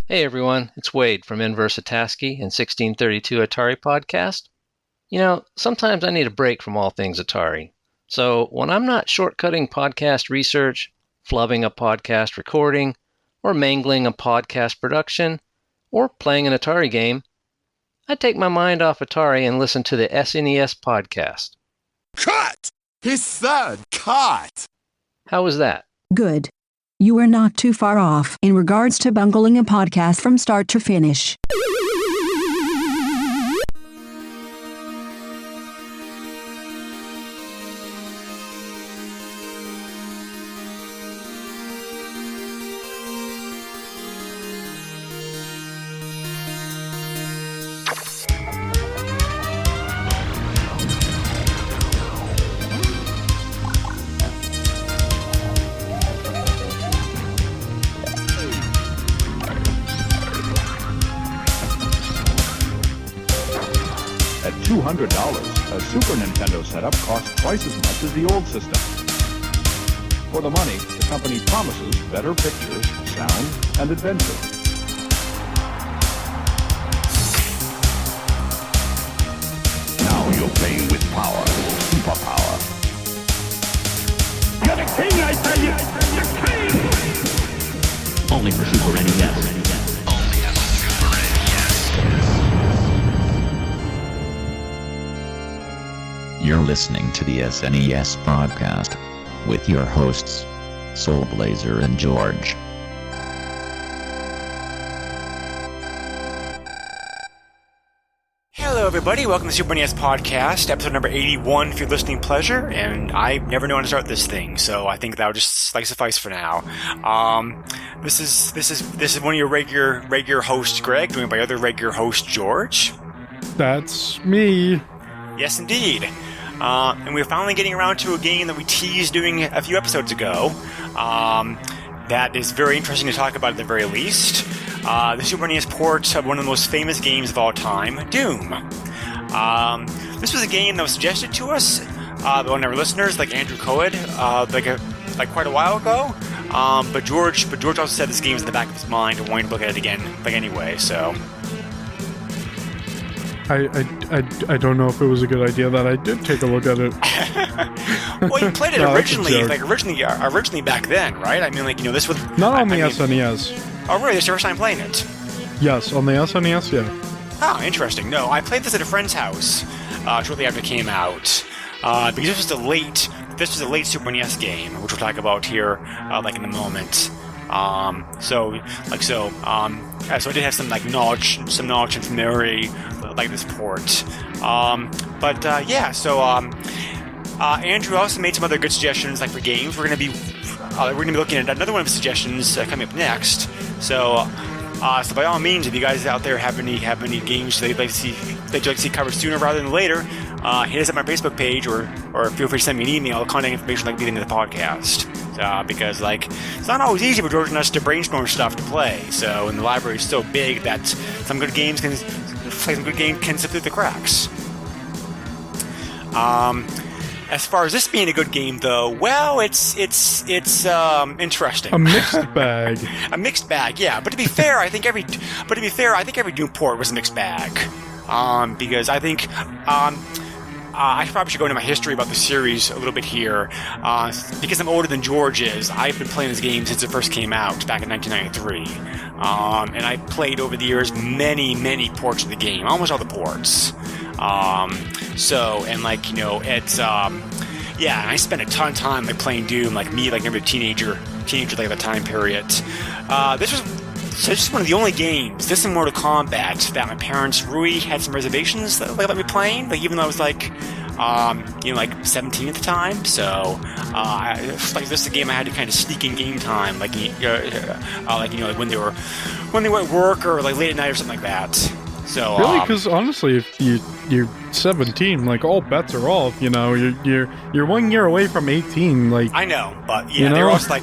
Hey everyone, it's Wade from Inversataski and 1632 Atari Podcast. You know, sometimes I need a break from all things Atari. So when I'm not shortcutting podcast research, flubbing a podcast recording, or mangling a podcast production, or playing an Atari game, I take my mind off Atari and listen to the SNES podcast. Cut! He said cut! How was that? Good. You were not too far off in regards to bungling a podcast from start to finish. At $200, a Super Nintendo setup costs twice as much as the old system. For the money, the company promises better pictures, sound, and adventure. Now you're playing with power, superpower. You're the king, I tell you! The king! Only for Super NES. You're listening to the SNES broadcast with your hosts, Soul Blazer and George. Hello everybody, welcome to the Super NES podcast, episode number 81 for your listening pleasure, and I never know when to start this thing, so I think that'll just suffice for now. This is one of your regular hosts, Greg, joined by other regular host, George. That's me. Yes, indeed. And we're finally getting around to a game that we teased doing a few episodes ago. That is very interesting to talk about at the very least. The Super NES port of one of the most famous games of all time, Doom. This was a game that was suggested to us by one of our listeners, like Andrew Coed, like quite a while ago. But George also said this game was in the back of his mind and wanted to look at it again, anyway. So. I don't know if it was a good idea that I did take a look at it. Well, you played it originally back then, right? I mean, this was not on the SNES. Oh, really? This is your first time playing it? Yes, on the SNES, yeah. Oh, interesting. No, I played this at a friend's house shortly after it came out because this was a late Super NES game, which we'll talk about here in a moment. So I did have some knowledge and familiarity like this port. Andrew also made some other good suggestions for games. We're gonna be looking at another one of his suggestions coming up next. So by all means, if you guys out there have any games that you'd like to see covered sooner rather than later, hit us up on my Facebook page or feel free to send me an email. Contact information like the end of the podcast. Because it's not always easy for George and us to brainstorm stuff to play. So, and the library is so big that some good games can slip through the cracks. As far as this being a good game, though, well, it's interesting. A mixed bag. A mixed bag, yeah. But to be fair, I think every Doom port was a mixed bag. Because I think. I probably should go into my history about the series a little bit here. Because I'm older than George is, I've been playing this game since it first came out back in 1993. And I played over the years many ports of the game, almost all the ports. I spent a ton of time playing Doom, every teenager at the time period. This was one of the only games, this and Mortal Kombat, that my parents really had some reservations that let me playing. Even though I was 17 at the time. So, this is a game I had to kind of sneak in game time, when they were at work or late at night or something like that. So really, because honestly, if you're 17, all bets are off. You're 1 year away from 18. I know, but yeah, they were also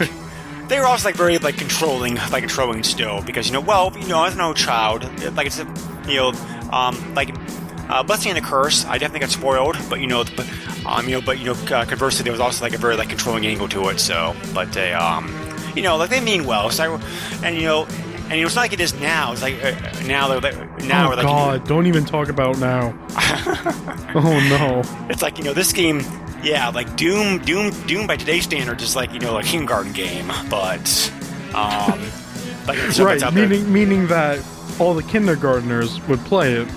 they were also very controlling still because as an old child, blessing and a curse. I definitely got spoiled, but conversely, there was also like a very like controlling angle to it. So, but they, like they mean well. So, it's not like it is now. It's like now we're like. God, don't even talk about now. Oh no. It's like this game. Yeah, like Doom by today's standards is like like a kindergarten game, but like right, meaning that all the kindergartners would play it,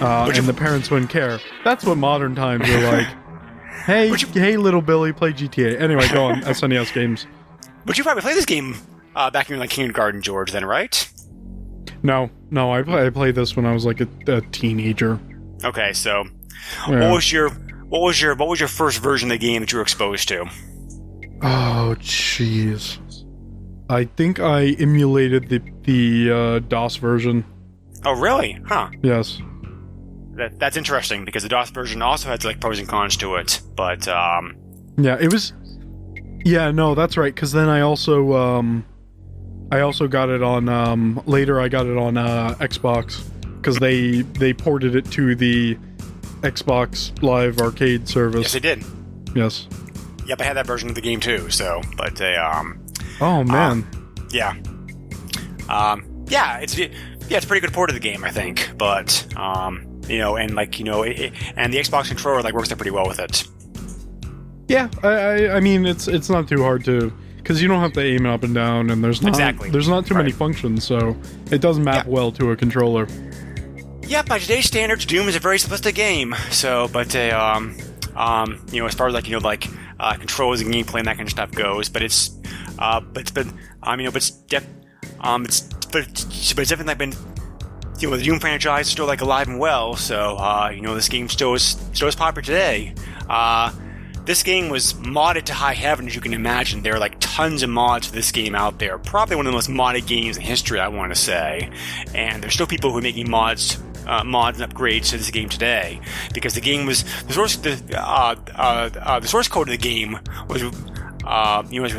and the parents wouldn't care. That's what modern times are like. Hey, little Billy, play GTA. Anyway, go on. SNES games. But you probably played this game back in like kindergarten, George. Then, right? No. I played this when I was like a teenager. Okay, so Yeah. what was your first version of the game that you were exposed to? Oh, jeez. I think I emulated the DOS version. Oh, really? Huh. Yes. That's interesting because the DOS version also has like pros and cons to it, but Yeah, it was. Yeah, no, that's right. Because then I also got it on later. I got it on Xbox because they ported it to the Xbox Live Arcade service. Yes, they did. Yes. Yep, I had that version of the game too. So, but Oh man. Yeah. It's a pretty good port of the game, I think. But and the Xbox controller like works there pretty well with it. Yeah, I mean it's not too hard to, because you don't have to aim it up and down, and there's not too many functions, so it does map well to a controller. Yeah, by today's standards, Doom is a very simplistic game. So, but as far as controls and gameplay and that kind of stuff goes, but it's definitely been. The Doom franchise is still like alive and well, so this game still is popular today. This game was modded to high heaven, as you can imagine. There are like tons of mods for this game out there. Probably one of the most modded games in history, I want to say. And there's still people who are making mods and upgrades to this game today, because the game was the source code of the game was was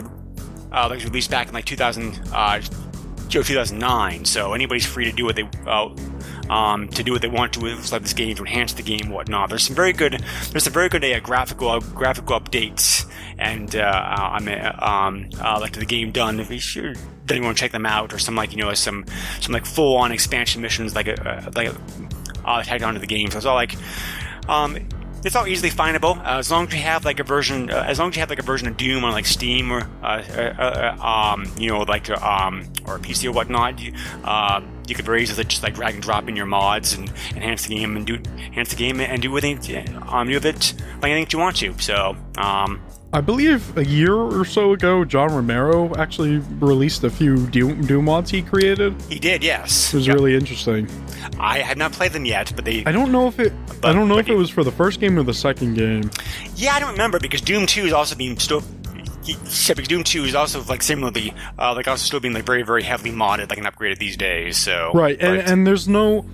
released back in like 2009. So anybody's free to do what they want to with this game, to enhance the game and whatnot. There's some very good graphical updates and to the game done. If you sure then you want to check them out, or some some full on expansion missions tagged onto the game. So it's all it's all easily findable as long as you have like a version. As long as you have like a version of Doom on like Steam or or a PC or whatnot. You could very easily just like drag and drop in your mods and enhance the game and do with it like anything you want to. So I believe a year or so ago, John Romero actually released a few Doom mods he created. He did, yes. It was really interesting. I have not played them yet, but I don't know if it was for the first game or the second game. Yeah, I don't remember, because Doom 2 is also being still. Because Doom 2 is also like similarly also still being like very, very heavily modded, like and upgraded these days. So right, and there's no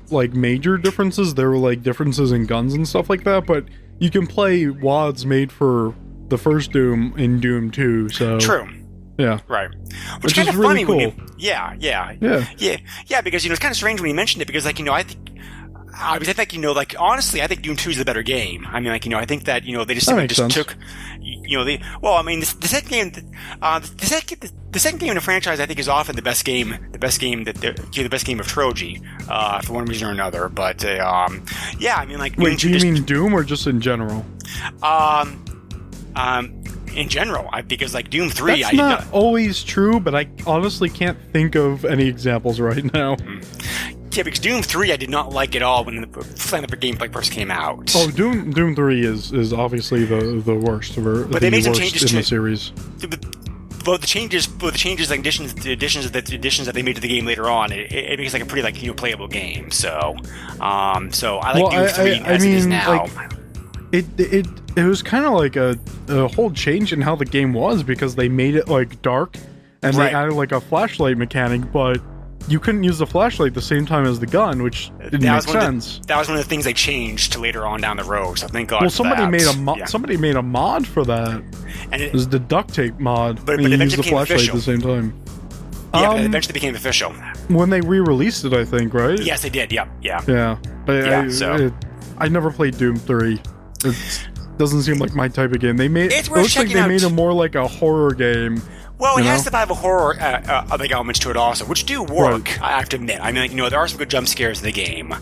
like major differences. There were like differences in guns and stuff like that, but you can play WADs made for the first Doom in Doom 2. So true. Yeah. Right. Which is kind of really funny cool. when you. Yeah. Because it's kind of strange when you mentioned it, because I think. Honestly, I think Doom 2 is the better game. I mean, I think that, they just simply just took, the second game, the second game in the franchise, I think, is often the best game of trilogy, for one reason or another. But, wait, do you mean Doom or just in general? In general, because like Doom 3, that's not always true, but I honestly can't think of any examples right now. Yeah, because Doom 3 I did not like at all when the gameplay first came out. Oh, Doom 3 is obviously the worst, but they made some changes in the series. But the changes, like additions that they made to the game later on, it makes like a pretty playable game. So, I like Doom 3 as it is now. It was kind of like a whole change in how the game was, because they made it like dark, and they added like a flashlight mechanic, but you couldn't use the flashlight the same time as the gun, which didn't make sense. That was one of the things they changed to later on down the road, so thank God for somebody that. Somebody made a mod for that. And it was the duct tape mod. But you it use the flashlight official. at the same time. Yeah, but it eventually became official. when they re-released it, I think, right? Yes, they did. Yep. Yeah. Yeah. I never played Doom 3. It doesn't seem like my type of game. It's It worth looks like checking they out. made it more like a horror game. Well, it You has know? survival horror like elements to it also, which do work. Right. I have to admit. I mean, like, you know, there are some good jump scares in the game,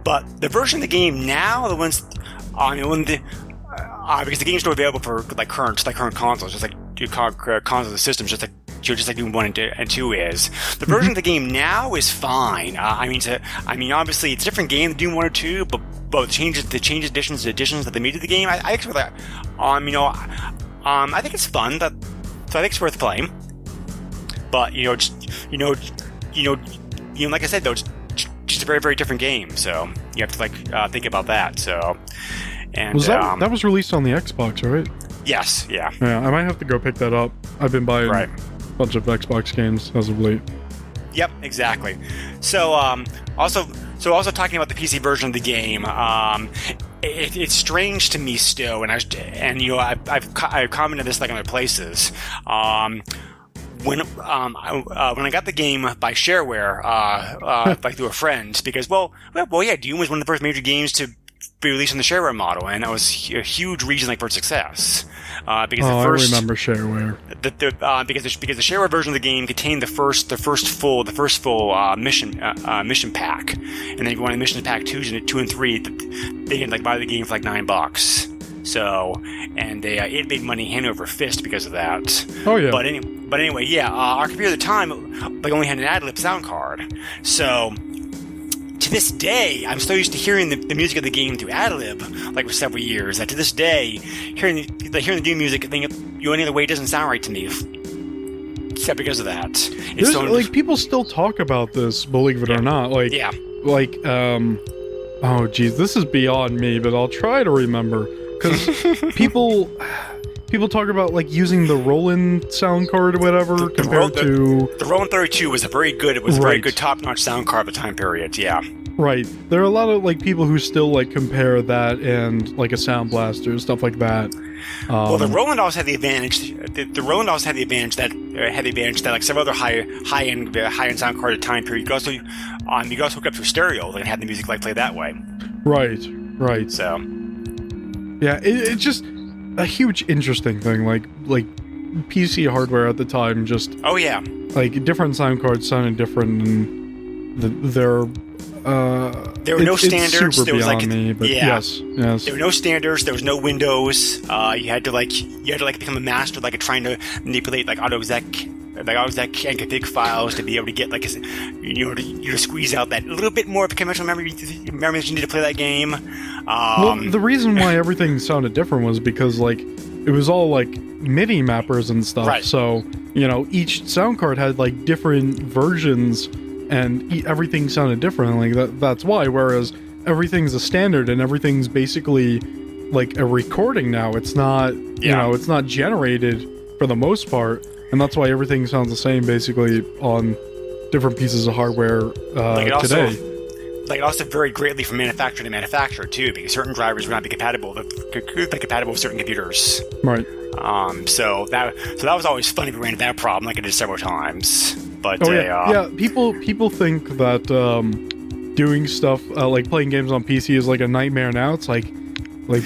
but the version of the game now, the ones, because the game's not available for like current consoles, just like consoles and systems, just like Doom 1 and 2 is. The version of the game now is fine. I mean, obviously it's a different game than Doom 1 or 2, but the changes, additions that they made to the game, I think it's worth, I think it's fun. So I think it's worth playing. But like I said though, it's just a very, very different game. So you have to think about that. So, and Was that was released on the Xbox, right? yes, yeah. Yeah, I might have to go pick that up. I've been buying Right. a bunch of Xbox games as of late. Yep, exactly. So, also talking about the PC version of the game, it's strange to me still, and I've commented this like in other places. When I got the game by shareware, like through a friend, because Doom was one of the first major games to be released on the shareware model, and that was a huge reason for its success. Because I remember shareware. Because the shareware version of the game contained the first full mission pack, and then if you wanted mission pack 2 and 3, they can buy the game for $9. So, and it made money hand over fist because of that. Oh yeah. But anyway, yeah. Our computer at the time only had an ad-lib sound card, so. To this day, I'm still used to hearing the music of the game through ad-lib, for several years. That to this day, hearing the Doom music, any other way, it doesn't sound right to me. Except because of that. People still talk about this, believe it or not. Yeah. Oh geez, this is beyond me, but I'll try to remember. Because people talk about using the Roland sound card or whatever compared to the Roland 32 was a very good top-notch sound card of the time period. Yeah. Right. There are a lot of people who still compare that and a Sound Blaster, stuff like that. Well, the Roland also had the advantage. The Roland also had the advantage that several other high-end sound card at the time period, you could also hook up to a stereo and have the music play that way. Right. So. Yeah, it's just a huge interesting thing. Like PC hardware at the time, just different sound cards sounded different, and there were no standards. Super there was beyond me, but yes. There were no standards. There was no Windows. You had to become a master, trying to manipulate AutoExec and config files to be able to get to squeeze out that little bit more of conventional memory that you need to play that game. The reason why everything sounded different was because it was all MIDI mappers and stuff. Right. So each sound card had different versions, and everything sounded different. That's why. Whereas everything's a standard and everything's basically a recording now. It's not it's not generated for the most part. And that's why everything sounds the same, basically, on different pieces of hardware today. It also varied greatly from manufacturer to manufacturer, too, because certain drivers would not be compatible with certain computers. Right. So that was always fun if we ran into that problem, I did several times. But people think that doing stuff playing games on PC is a nightmare now. It's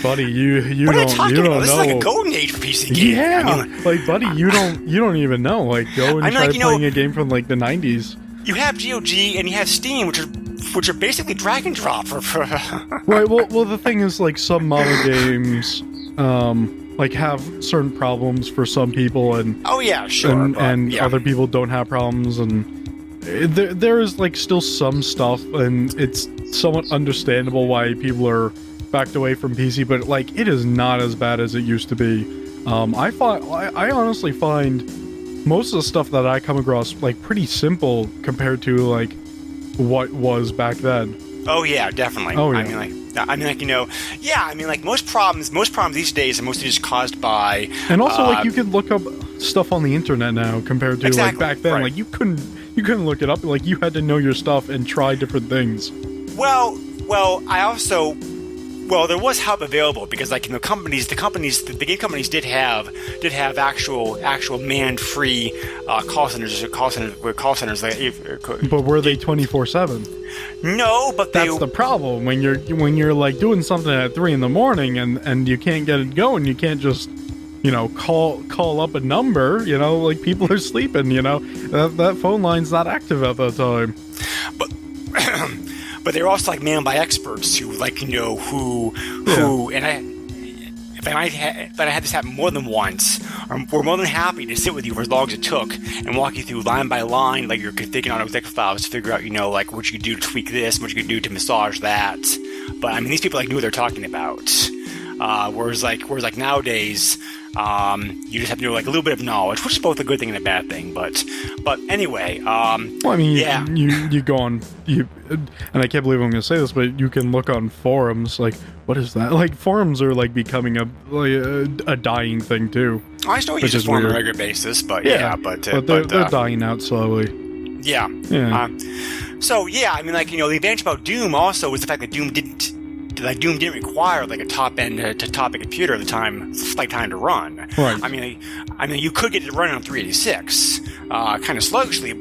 buddy, you what don't are you you talking don't about? This know. is a golden age for PC games. Yeah, buddy, you don't even know. Go and try playing a game from the 90s. You have GOG and you have Steam, which are basically drag and drop for Right. Well, the thing is, some model games, have certain problems for some people, and and other people don't have problems, and there is still some stuff, and it's somewhat understandable why people are backed away from PC, but it is not as bad as it used to be. I honestly find most of the stuff that I come across pretty simple compared to what was back then. Oh yeah, definitely. Oh yeah. Most problems these days are mostly just caused by. And also, you could look up stuff on the internet now compared to back then. Right. You couldn't look it up. You had to know your stuff and try different things. Well, I also. Well, there was help available because, like, the game companies did have actual man-free call centers. But were they 24/7? No, but that's the problem when you're like doing something at 3 a.m. and you can't get it going. You can't just call up a number. Like people are sleeping. That phone line's not active at that time. But they're also like manned by experts who and if I had this happen more than once, we're more than happy to sit with you for as long as it took and walk you through line by line, like you're configuring on exec files to figure out, like what you could do to tweak this, what you could do to massage that. But I mean, these people like knew what they're talking about. Whereas nowadays, you just have to know like a little bit of knowledge, which is both a good thing and a bad thing. But anyway, well, I mean, yeah. you go on and I can't believe I'm going to say this, but you can look on forums. Like, what is that? Like, forums are like becoming a dying thing too. I still use this forum on a regular basis, but but they're dying out slowly. Yeah. So yeah, I mean, like the advantage about Doom also was the fact that Doom didn't require like a top-end computer at the time, like time to run. Right. I mean, you could get it running on 386, kind of sluggishly,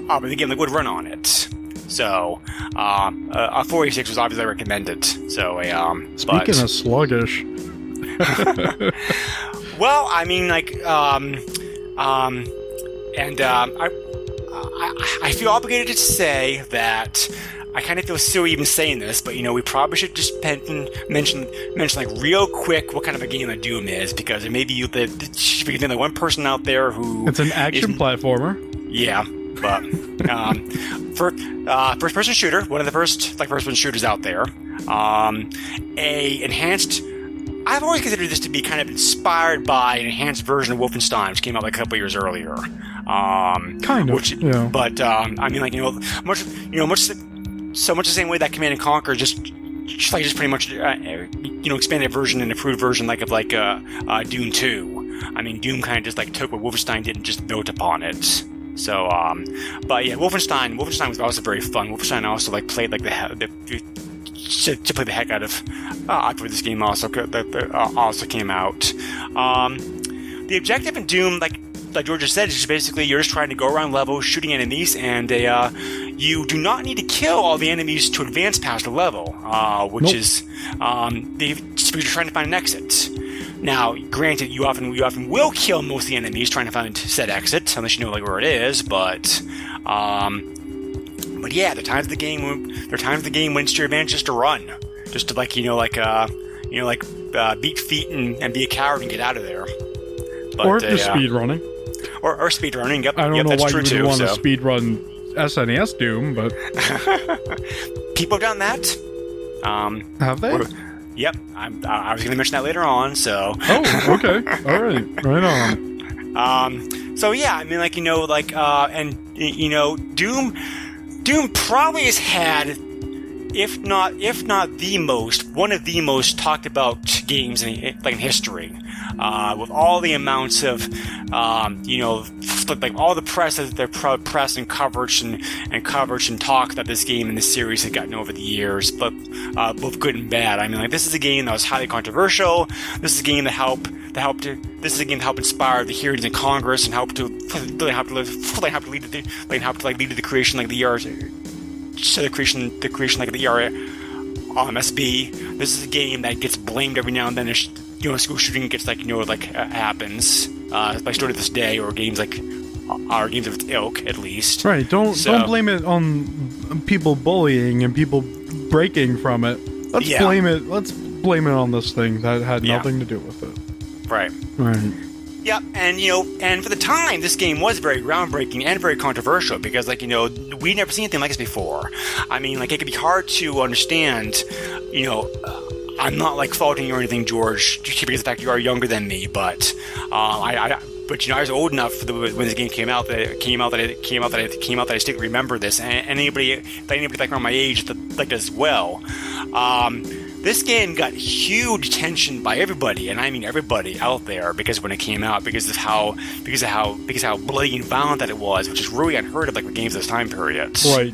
but again, they would run on it. So, a 486 was obviously recommended. So, speaking of sluggish, well, I mean, like, I feel obligated to say that. I kind of feel silly even saying this, but we probably should just mention like real quick what kind of a game that Doom is, because there may be the one person out there who it's an action platformer. Yeah, but first-person shooter, one of the first first-person shooters out there. I've always considered this to be kind of inspired by an enhanced version of Wolfenstein, which came out like a couple years earlier. Kind of, yeah. But I mean, like much the same way that Command and Conquer just pretty much expanded version and improved version of Doom 2. I mean, Doom kind of just like took what Wolfenstein did and just built upon it. So, but yeah, Wolfenstein was also very fun. Wolfenstein also played to play the heck out of after this game also came out. The objective in Doom, like George just said, is just basically you're just trying to go around levels shooting enemies, and you do not need to kill all the enemies to advance past a level, which is you're trying to find an exit. Now, granted, you often will kill most of the enemies trying to find said exit, unless you know where it is. But yeah, there are times the game when it's to your advantage just to run, just to beat feet and be a coward and get out of there. But, or just speed running. Or speed running. Yep, I don't know that's why true you would want to so. speed run SNES Doom, but people have done that. Have they? Yep, I was going to mention that later on. So. Oh, okay, all right, right on. So yeah, I mean, Doom probably has had, if not one of the most talked about games in history. With all the amounts of, all the press and coverage and talk that this game and this series had gotten over the years, but both good and bad. I mean, this is a game that was highly controversial. This is a game that helped inspire the hearings in Congress and helped to lead to the creation the creation of the MSB. This is a game that gets blamed every now and then. School shooting gets happens, still to this day, or games of its ilk, at least. Right. Don't blame it on people bullying and people breaking from it. Let's blame it on this thing that had nothing to do with it. Right. Yep, and for the time, this game was very groundbreaking and very controversial because, we'd never seen anything like this before. I mean, it could be hard to understand, I'm not faulting you or anything, George, because of the fact you are younger than me, but I was old enough when this game came out that I still remember this, and anybody around my age that does as well. This game got huge attention by everybody, and I mean everybody out there, because when it came out, because of how bloody and violent that it was, which is really unheard of for games of this time period. Right.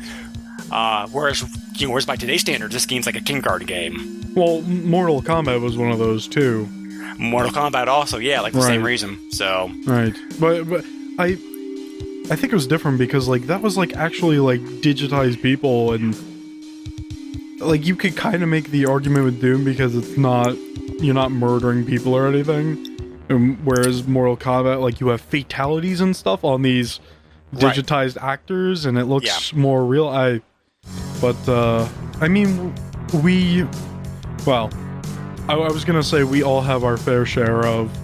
Whereas by today's standards, this game's like a kindergarten game. Well, Mortal Kombat was one of those too. Mortal Kombat also, yeah, like the same reason. So right, but I think it was different because like that was like actually like digitized people, and like you could kind of make the argument with Doom because you're not murdering people or anything. Whereas Mortal Kombat, like you have fatalities and stuff on these digitized actors, and it looks more real. I mean, I was gonna say we all have our fair share of,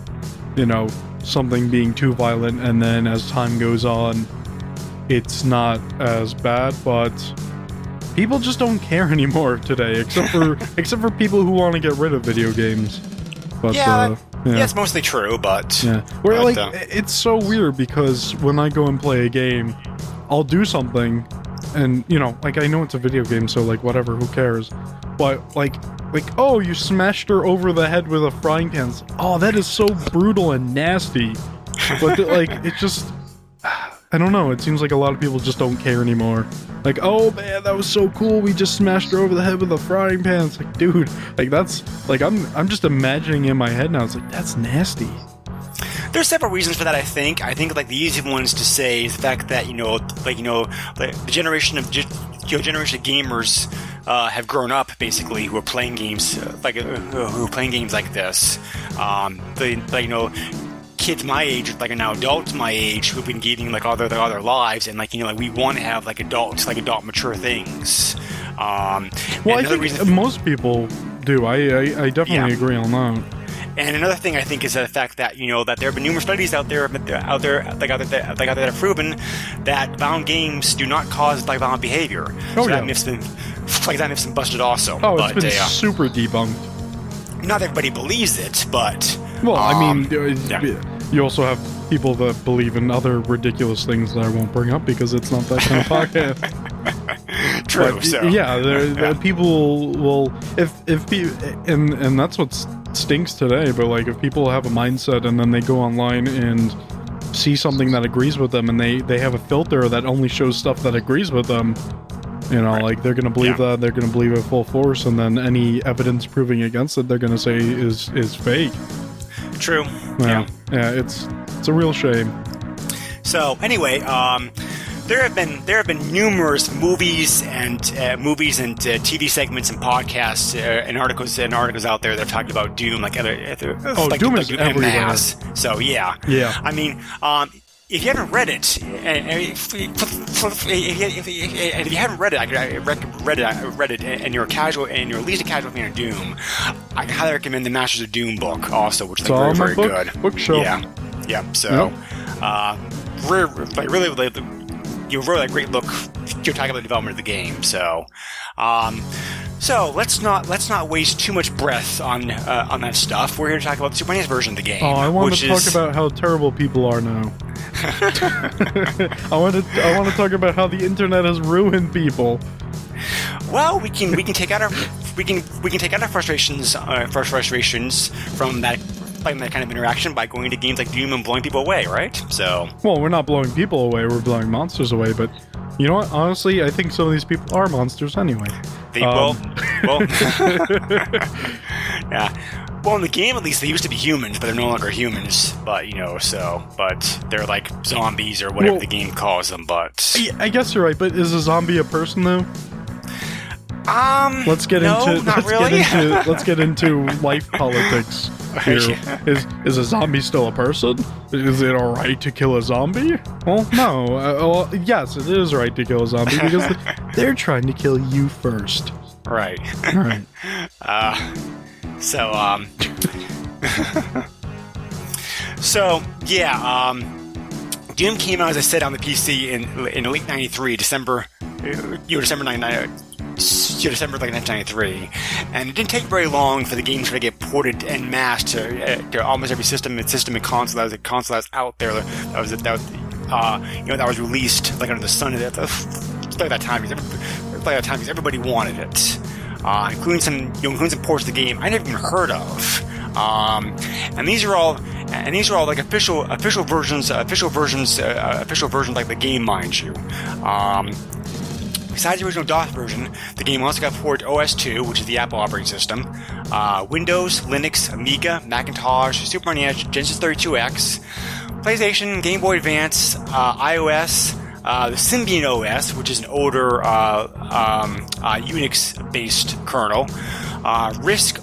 something being too violent, and then as time goes on, it's not as bad. But people just don't care anymore today, except for people who want to get rid of video games. But, yeah, it's mostly true, but... Yeah. It's so weird because when I go and play a game, I'll do something, and, I know it's a video game, so, whatever, who cares? But, oh, you smashed her over the head with a frying pan. Oh, that is so brutal and nasty. But, it just... I don't know, it seems like a lot of people just don't care anymore. Like, oh man, that was so cool, we just smashed her over the head with a frying pan. It's like, dude, that's, I'm just imagining in my head now, it's like, that's nasty. There's several reasons for that, I think. I think, the easy ones to say is the fact that, the generation of gamers have grown up, basically, who are playing games, who are playing games like this. Kids my age, are now adults my age, who've been gaming all their lives, and we want to have adult mature things. I think most people do. I definitely agree on that. And another thing I think is the fact that that there have been numerous studies out there that have proven that violent games do not cause violent behavior. That myth's been busted also. Oh, it's been super debunked. Not everybody believes it, but you also have people that believe in other ridiculous things that I won't bring up because it's not that kind of podcast. True. But, people will and that's what stinks today. But if people have a mindset and then they go online and see something that agrees with them, and they have a filter that only shows stuff that agrees with them. They're gonna believe that, they're gonna believe it full force, and then any evidence proving against it, they're gonna say is fake. True. Yeah, it's a real shame. So anyway, there have been numerous movies and TV segments and podcasts and articles out there that have talked about Doom, Doom is everywhere. So yeah. I mean, if you haven't read it, and you're at least a casual fan of Doom, I can highly recommend the Masters of Doom book also, which is very, very good. Bookshelf. Yeah. So, really, you really a great look. You're talking about the development of the game. So, let's not waste too much breath on that stuff. We're here to talk about the Super NES version of the game. Oh, I want to talk about how terrible people are now. I want to talk about how the internet has ruined people. Well, we can take out our frustrations from that kind of interaction by going to games like Doom and blowing people away, right? So. Well, we're not blowing people away; we're blowing monsters away. But you know what? Honestly, I think some of these people are monsters anyway. Well. Yeah. Well, in the game, at least, they used to be humans, but they're no longer humans. But, but they're like zombies or whatever the game calls them, but... I guess you're right, but is a zombie a person, though? Let's get into life politics here. Is a zombie still a person? Is it alright to kill a zombie? Well, no. Yes, it is right to kill a zombie because they're trying to kill you first. Right. Doom came out, as I said, on the PC in late '93, December 1993, and it didn't take very long for the game to get ported en masse to almost every system and console that was out there that was released under the sun at that time because everybody wanted it. Including some ports of the game I never even heard of, and these are all official versions like the game, mind you. besides the original DOS version, the game also got ported to OS2, which is the Apple operating system, Windows, Linux, Amiga, Macintosh, Super NES, Genesis 32X, PlayStation, Game Boy Advance, iOS, the Symbian OS, which is an older Unix-based kernel, RISC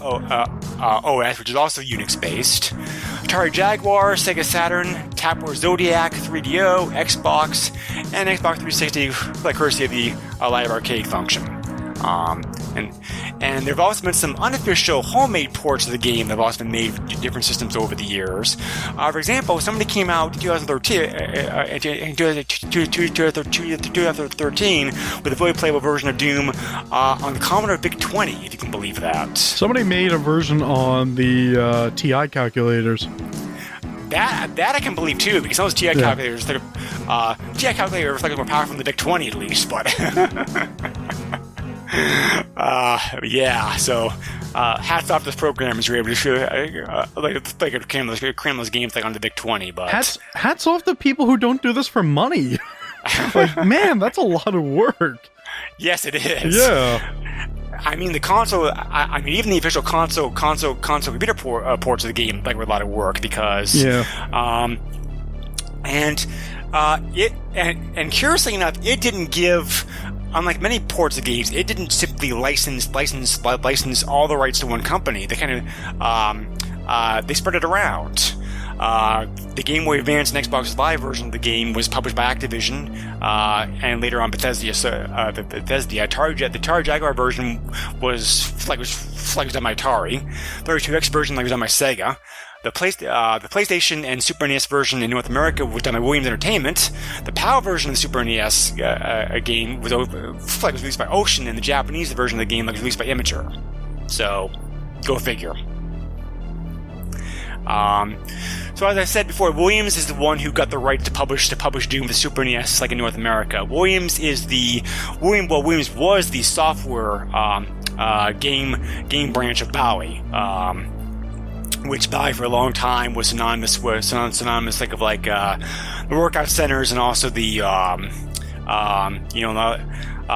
OS, which is also Unix-based, Atari Jaguar, Sega Saturn, Tapware Zodiac, 3DO, Xbox, and Xbox 360, by courtesy of the Live Arcade function. And there have also been some unofficial homemade ports of the game that have also been made for different systems over the years. For example, somebody came out in 2013 with a fully playable version of Doom on the Commodore VIC-20, if you can believe that. Somebody made a version on the TI calculators. That I can believe too, because some of those TI calculators, TI calculators are more powerful than the VIC-20 at least, but so hats off to those programmers who were able to show, cram those games like on the VIC-20. But hats off to people who don't do this for money. Like, man, that's a lot of work. Yes, it is. Yeah. I mean, the console. I mean, even the official console computer ports of the game were a lot of work because. Yeah. And curiously enough, it didn't give. Unlike many ports of games, it didn't simply license all the rights to one company. They kind of they spread it around. The Game Boy Advance and Xbox Live version of the game was published by Activision, and later on Bethesda. The Atari Jaguar version was done by Atari. The 32X version was done by Sega. The PlayStation and Super NES version in North America was done by Williams Entertainment. The PAL version of the Super NES game was released by Ocean, and the Japanese version of the game was released by Immature. So, go figure. So as I said before, Williams is the one who got the right to publish Doom for Super NES, in North America. Williams was the software game branch of Bowie. Which Bowie for a long time was synonymous the workout centers and also the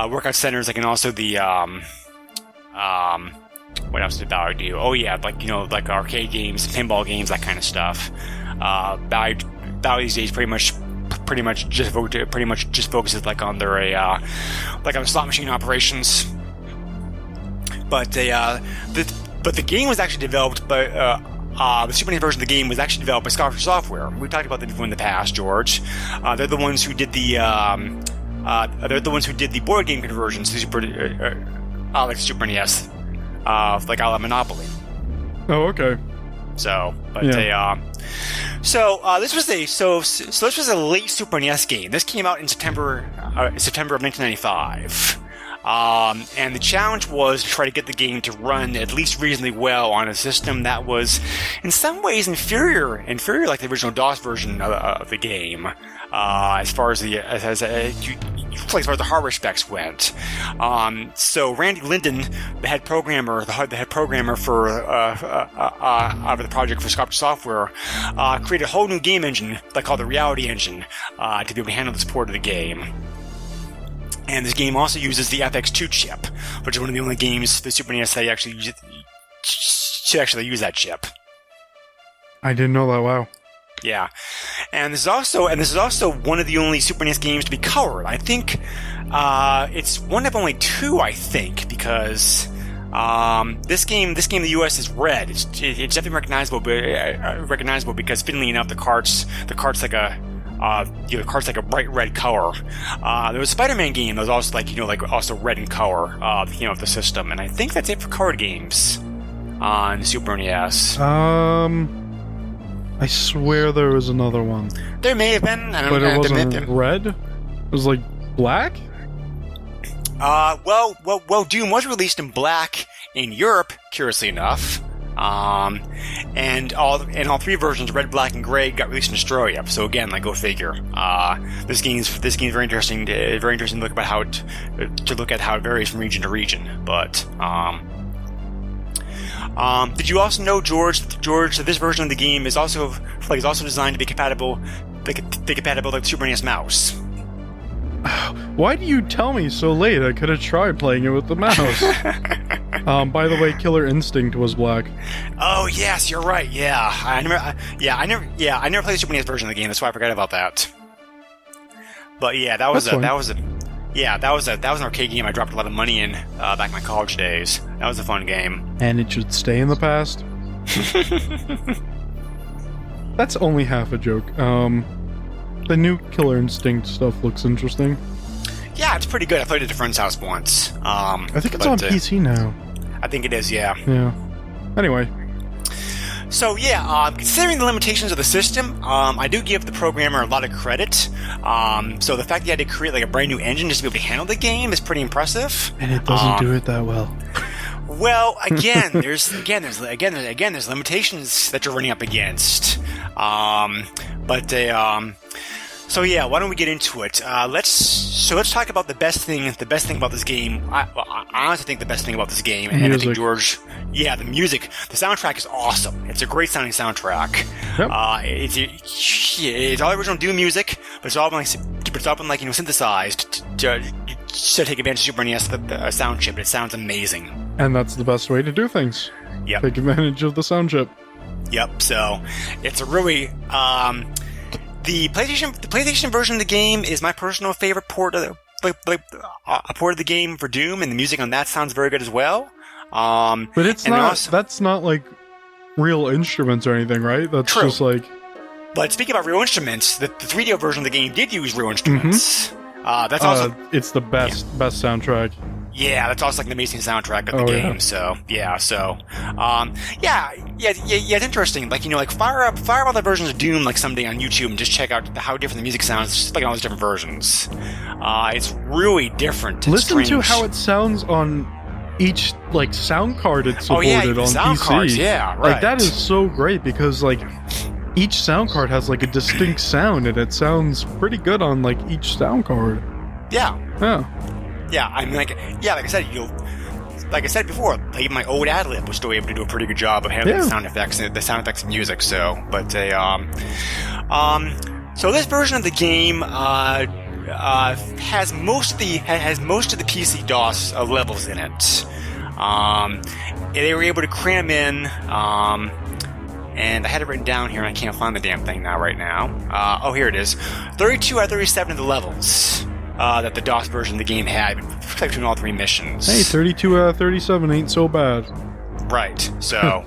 workout centers, and also the what else did Bowie do? Oh yeah, arcade games, pinball games, that kind of stuff. Bowie these days pretty much just focuses on their on the slot machine operations. But the game was actually developed by the Super NES version of the game was actually developed by Scottish Software. We talked about them before in the past, George. They're the ones who did the board game conversions to Super NES, a la Monopoly. Oh, okay. So this was a late Super NES game. This came out in September of 1995. And the challenge was to try to get the game to run at least reasonably well on a system that was, in some ways, inferior like the original DOS version of the game, as far as the hardware specs went. So Randy Linden, the head programmer for the project for Scottish Software, created a whole new game engine called the Reality Engine to be able to handle this port of the game. And this game also uses the FX2 chip, which is one of the only games for Super NES that actually use that chip. I didn't know that. Wow. Yeah, and this is also one of the only Super NES games to be colored. I think it's one of only two. I think because this game in the US is red. It's definitely recognizable because, fittingly enough, the cart's like a. The cart's like a bright red color. There was a Spider-Man game that was also also red in color, of the system, and I think that's it for card games on Super NES. I swear there was another one. There may have been, but it wasn't red. It was black. Well, Doom was released in black in Europe, curiously enough. And all three versions, red, black, and gray, got released in Australia. So again, go figure. This game's very interesting. Very interesting to look about look at how it varies from region to region. But did you also know, George, that this version of the game is also designed to be compatible with the Super NES mouse? Why do you tell me so late? I could have tried playing it with the mouse. By the way, Killer Instinct was black. Oh yes, you're right. Yeah, I never played the Super NES version of the game. That's why I forgot about that. But yeah, that was an arcade game I dropped a lot of money in back in my college days. That was a fun game. And it should stay in the past. That's only half a joke. The new Killer Instinct stuff looks interesting. Yeah, it's pretty good. I played it at a friend's house once. I think it's on PC now. I think it is, yeah. Yeah. Anyway. So yeah, considering the limitations of the system, I do give the programmer a lot of credit. So the fact that he had to create like a brand new engine just to be able to handle the game is pretty impressive. And it doesn't do it that well. Well, again, there's limitations that you're running up against. So yeah, why don't we get into it? Let's talk about the best thing about this game. I honestly think the best thing about this game, and I think George, the music, the soundtrack is awesome. It's a great sounding soundtrack. Yep. It's all original Doom music, but it's all been synthesized to take advantage of Super NES sound chip. It sounds amazing. And that's the best way to do things. Yep. Take advantage of the sound chip. Yep. So it's a really the PlayStation version of the game is my personal favorite port of the game for Doom, and the music on that sounds very good as well. But that's not like real instruments or anything, right? That's true. Just like. But speaking about real instruments, the 3D version of the game did use real instruments. Mm-hmm. That's also it's the best soundtrack. Yeah, that's also like an amazing soundtrack of the game. Yeah. So it's interesting. Like fire up the versions of Doom like someday on YouTube and just check out how different the music sounds. Just like all those different versions. It's really different. Listen to how it sounds on each like sound card it's supported on sound PC. Cards, yeah, right. Like that is so great because like each sound card has like a distinct sound and it sounds pretty good on like each sound card. Yeah. Yeah. Yeah, I mean, like I said before, even my old ad-lib was still able to do a pretty good job of handling the sound effects and music. So, so this version of the game has most of the PC DOS levels in it. They were able to cram in, and I had it written down here, and I can't find the damn thing right now. Oh, here it is. 32 out of 37 of the levels. That the DOS version of the game had between all three missions. Hey, 32 out of 37 ain't so bad. Right. So,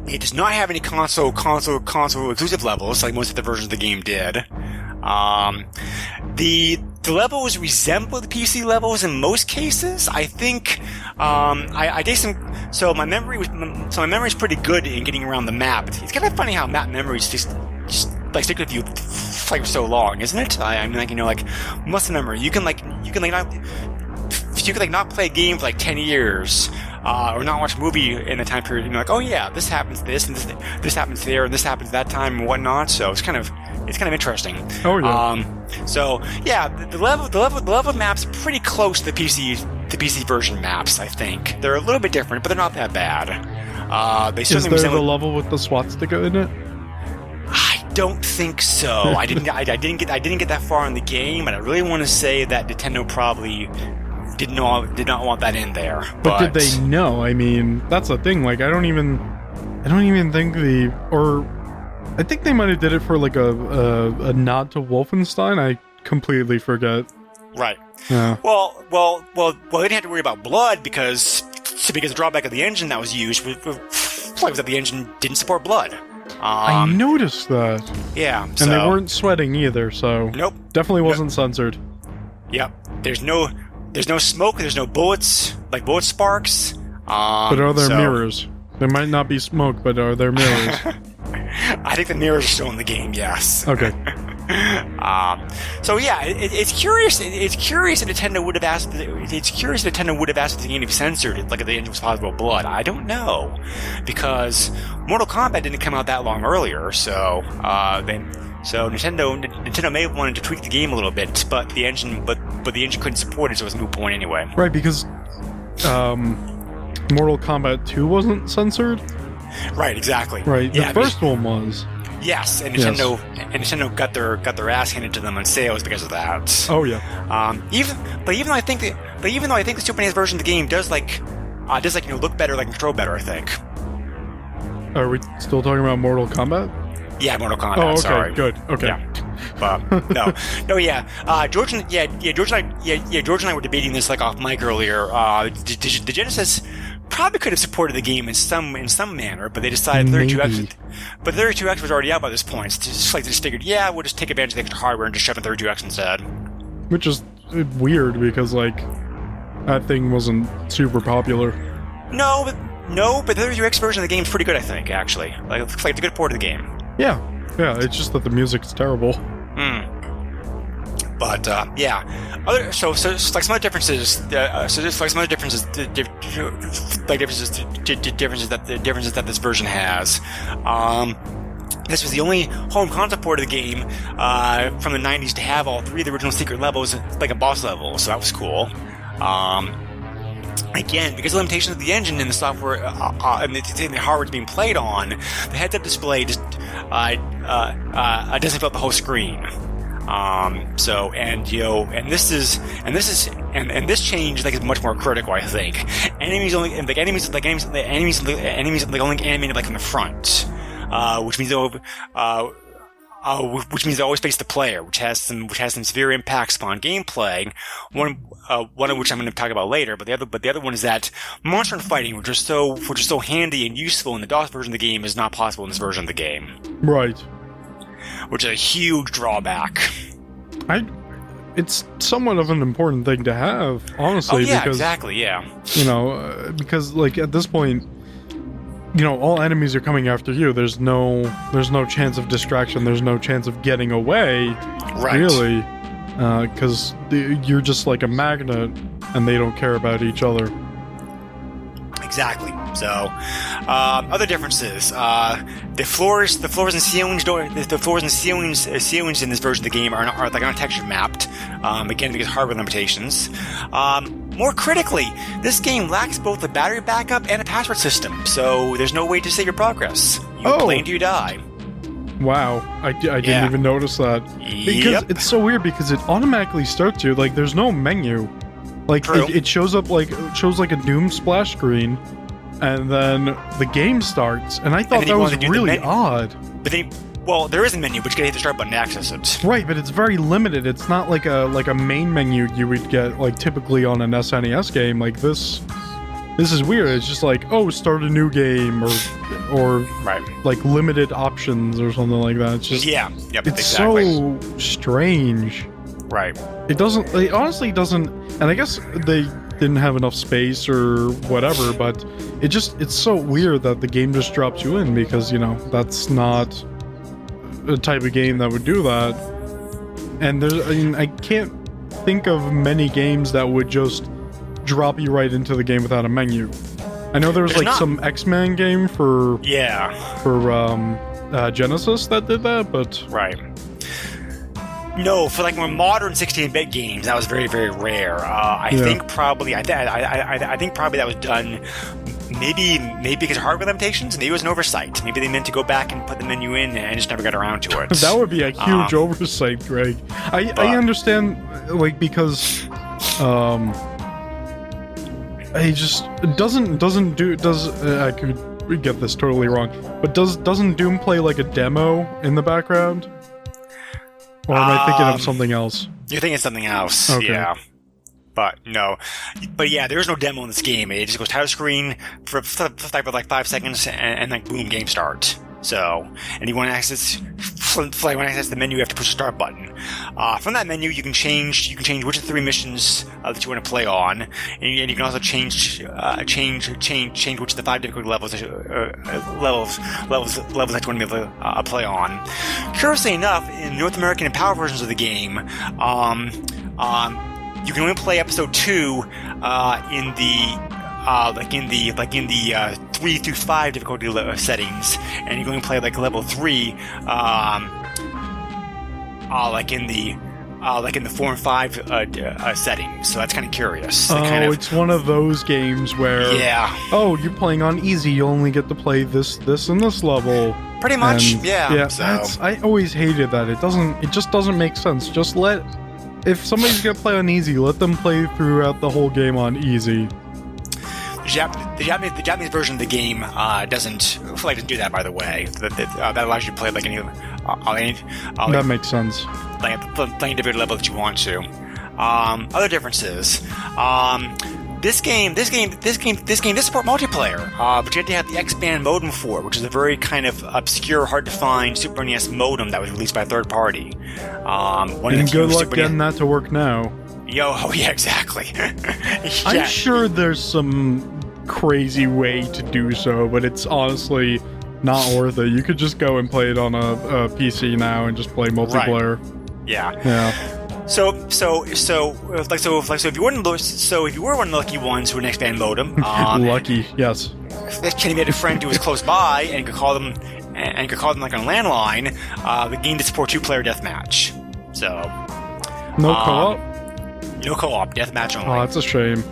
it does not have any console exclusive levels like most of the versions of the game did. The levels resemble the PC levels in most cases. I think I did some. So my memory is pretty good in getting around the map. It's kind of funny how map memories just like stick with you for so long, isn't it? I mean, like muscle memory. You can not play a game for like 10 years, or not watch a movie in a time period. And you're like, oh yeah, this happens this, and this happens there, and this happens that time, and whatnot. So it's kind of interesting. Oh yeah. So yeah, the level maps are pretty close to the PC version maps. I think they're a little bit different, but they're not that bad. They certainly Is there the level with the swastika in it? I don't think so. I didn't get that far in the game, but I really want to say that Nintendo probably did not want that in there. But did they know? I mean, that's the thing. Like, I don't even think I think they might have did it for like a nod to Wolfenstein. I completely forget. Right. Yeah. Well, they didn't have to worry about blood because the drawback of the engine that was used was that the engine didn't support blood. I noticed that. Yeah. And they weren't sweating either, so nope. Definitely wasn't censored. Yep. There's no smoke. There's no bullet sparks. But are there mirrors? There might not be smoke, but are there mirrors? I think the mirrors are still in the game. Yes. Okay. So yeah, it's curious. It's curious if Nintendo would have asked. It's curious if Nintendo would have asked if the game to be censored, like if the engine was possible blood. I don't know, because Mortal Kombat didn't come out that long earlier. So Nintendo may have wanted to tweak the game a little bit, but the engine couldn't support it, so it was a moot point anyway. Right, because Mortal Kombat 2 wasn't censored. Right, exactly. Right, the first one was. Yes, and Yes. Nintendo got their ass handed to them on sales because of that. Oh yeah. Even though I think the Super NES version of the game does look better, like control better, I think. Are we still talking about Mortal Kombat? Yeah, Mortal Kombat. Oh, okay, sorry. good. Okay. Yeah. No, yeah. George and I were debating this like off mic earlier. The Genesis probably could have supported the game in some manner, but they decided 32X. But 32X was already out by this point. So it's like they just figured, yeah, we'll just take advantage of the extra hardware and just shove in 32X instead. Which is weird because like that thing wasn't super popular. No, but the 32X version of the game is pretty good, I think. Actually, like it looks like it's a good port of the game. Yeah. It's just that the music's terrible. But yeah, so like some other differences. Differences that this version has. This was the only home console port of the game from the 90s to have all three of the original secret levels, like a boss level. So that was cool. Again, because of the limitations of the engine and the software and the hardware it's being played on, the heads-up display just doesn't fill up the whole screen. This change like is much more critical, I think. Enemies only animated like from the front, which means they always face the player, which has some severe impacts upon gameplay. One of which I'm going to talk about later, but the other one is that monster fighting, which is so handy and useful in the DOS version of the game, is not possible in this version of the game. Right. Which is a huge drawback. It's somewhat of an important thing to have, honestly. Oh yeah, because, exactly. Yeah. Because like at this point, all enemies are coming after you. There's no chance of distraction. There's no chance of getting away. Right. Really, because you're just like a magnet, and they don't care about each other. Exactly. So, other differences. The floors and ceilings in this version of the game are like untexture mapped. Again, because of hardware limitations. More critically, this game lacks both a battery backup and a password system, so there's no way to save your progress. You play until you die. Wow, I didn't even notice that. Because it's so weird because it automatically starts you, like there's no menu. Like it shows up like a Doom splash screen, and then the game starts, and I thought that was really odd. But there is a menu, but you gotta hit the start button to access it. Right, but it's very limited. It's not like a main menu you would get like typically on an SNES game. Like this is weird. It's just like, start a new game or right, like limited options or something like that. It's just it's so strange. Right. It honestly doesn't, and I guess they didn't have enough space or whatever, but it's so weird that the game just drops you in because, that's not a type of game that would do that. And I can't think of many games that would just drop you right into the game without a menu. I know there was some X-Men game for Genesis that did that, but right. No, for like more modern 16-bit games, that was very, very rare. I think probably that was done maybe because of hardware limitations. Maybe it was an oversight. Maybe they meant to go back and put the menu in and just never got around to it. That would be a huge oversight, Greg. I understand, like, because it just doesn't do. I could get this totally wrong, but doesn't Doom play like a demo in the background? Or am I thinking of something else? You're thinking something else, okay. Yeah. But no. But yeah, there is no demo in this game. It just goes title screen for like 5 seconds and like boom, game start. So, and you want to access the menu, you have to push the start button. From that menu, you can change which of the 3 missions that you want to play on, and you can also change which of the 5 difficulty levels that you want to be able to play on. Curiously enough, in North American and PAL versions of the game, you can only play episode 2 in the 3 through 5 difficulty settings, and you can only play like level 3 like in the 4 and 5 settings. So that's kind of curious. It's one of those games where you're playing on easy, you only get to play this and this level. Pretty much, And, yeah. So I always hated that. It just doesn't make sense. Just if somebody's gonna play on easy, let them play throughout the whole game on easy. the Japanese version of the game doesn't do that. By the way, that allows you to play like any That makes sense. playing individual level that you want to. Other differences. This game does support multiplayer, but you have to have the X-Band modem for it, which is a very kind of obscure, hard to find Super NES modem that was released by a third party. And good luck getting that to work now. Oh yeah, exactly. I'm sure there's some crazy way to do so, but it's honestly not worth it. You could just go and play it on a PC now and just play multiplayer. Right. Yeah. Yeah. So if you were one of the lucky ones with an X-Band modem, Lucky, yes. Can you get a friend who was close by and could call them like on a landline? The game did support 2-player deathmatch. So No co-op? no co-op, deathmatch only. Oh, that's a shame.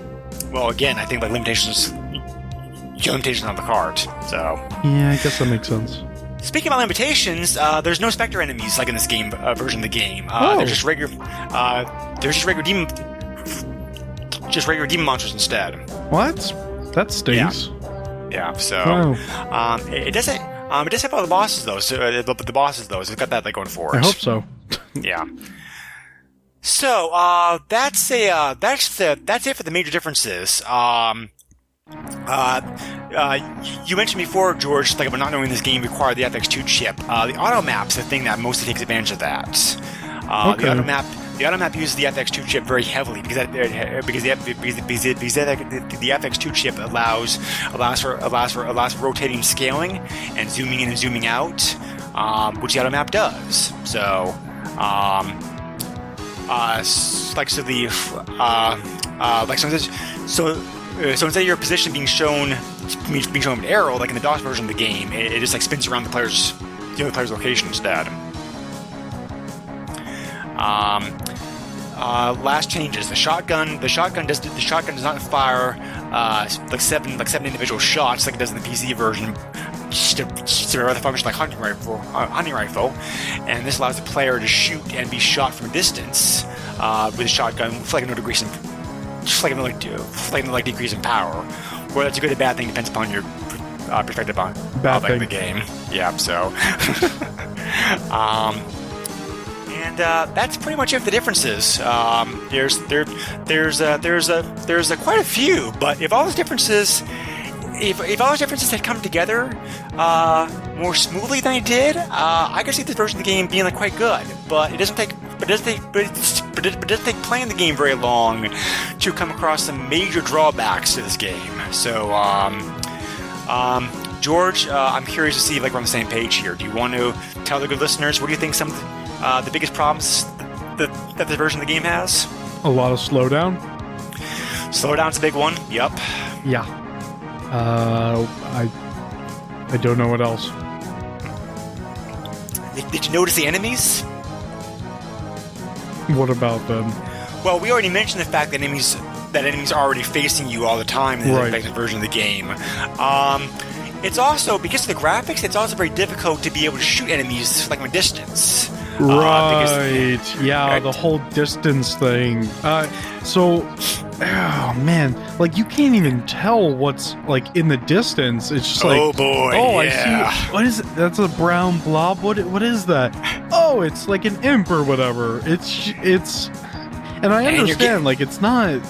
Well, again, I think like limitations on the card. So Yeah, I guess that makes sense. speaking about limitations, there's no Spectre enemies like in this game version of the game. Oh. There's just regular demon monsters instead. What? That stinks. Yeah. So Wow. it doesn't have all the bosses though. So the bosses though, so it's got that like going for it. I hope so. Yeah. So that's it for the major differences. You mentioned before, George, like about not knowing this game required the FX2 chip. The auto map's the thing that mostly takes advantage of that. Okay. The auto map uses the FX2 chip very heavily because the FX2 chip allows for rotating, scaling, and zooming in and zooming out, which the auto map does. So. So instead of your position being shown an arrow, like in the DOS version of the game, it just like spins around the other player's location instead. Last changes: the shotgun does not fire like seven individual shots like it does in the PC version. Just a rather function like hunting rifle, and this allows the player to shoot and be shot from a distance with a shotgun, like no decrease in power. Whether that's a good or bad thing depends upon your perspective on the game. Yeah, so. And that's pretty much it for the differences. There's quite a few, but if all those differences had come together more smoothly than they did, I could see this version of the game being like quite good. But it doesn't take playing the game very long to come across some major drawbacks to this game. So, George, I'm curious to see if we're on the same page here. Do you want to tell the good listeners what do you think some of the biggest problems that the version of the game has? A lot of slowdown. Slowdown's a big one. Yep. Yeah. I don't know what else. Did you notice the enemies? What about them? Well, we already mentioned the fact that enemies are already facing you all the time in the effective version of the game. It's also, because of the graphics, it's also very difficult to be able to shoot enemies from a distance. The whole distance thing. Oh man, you can't even tell what's in the distance. It's just oh boy, I see. What is it? That's a brown blob. What is that? Oh, it's like an imp or whatever. It's, and I understand it's not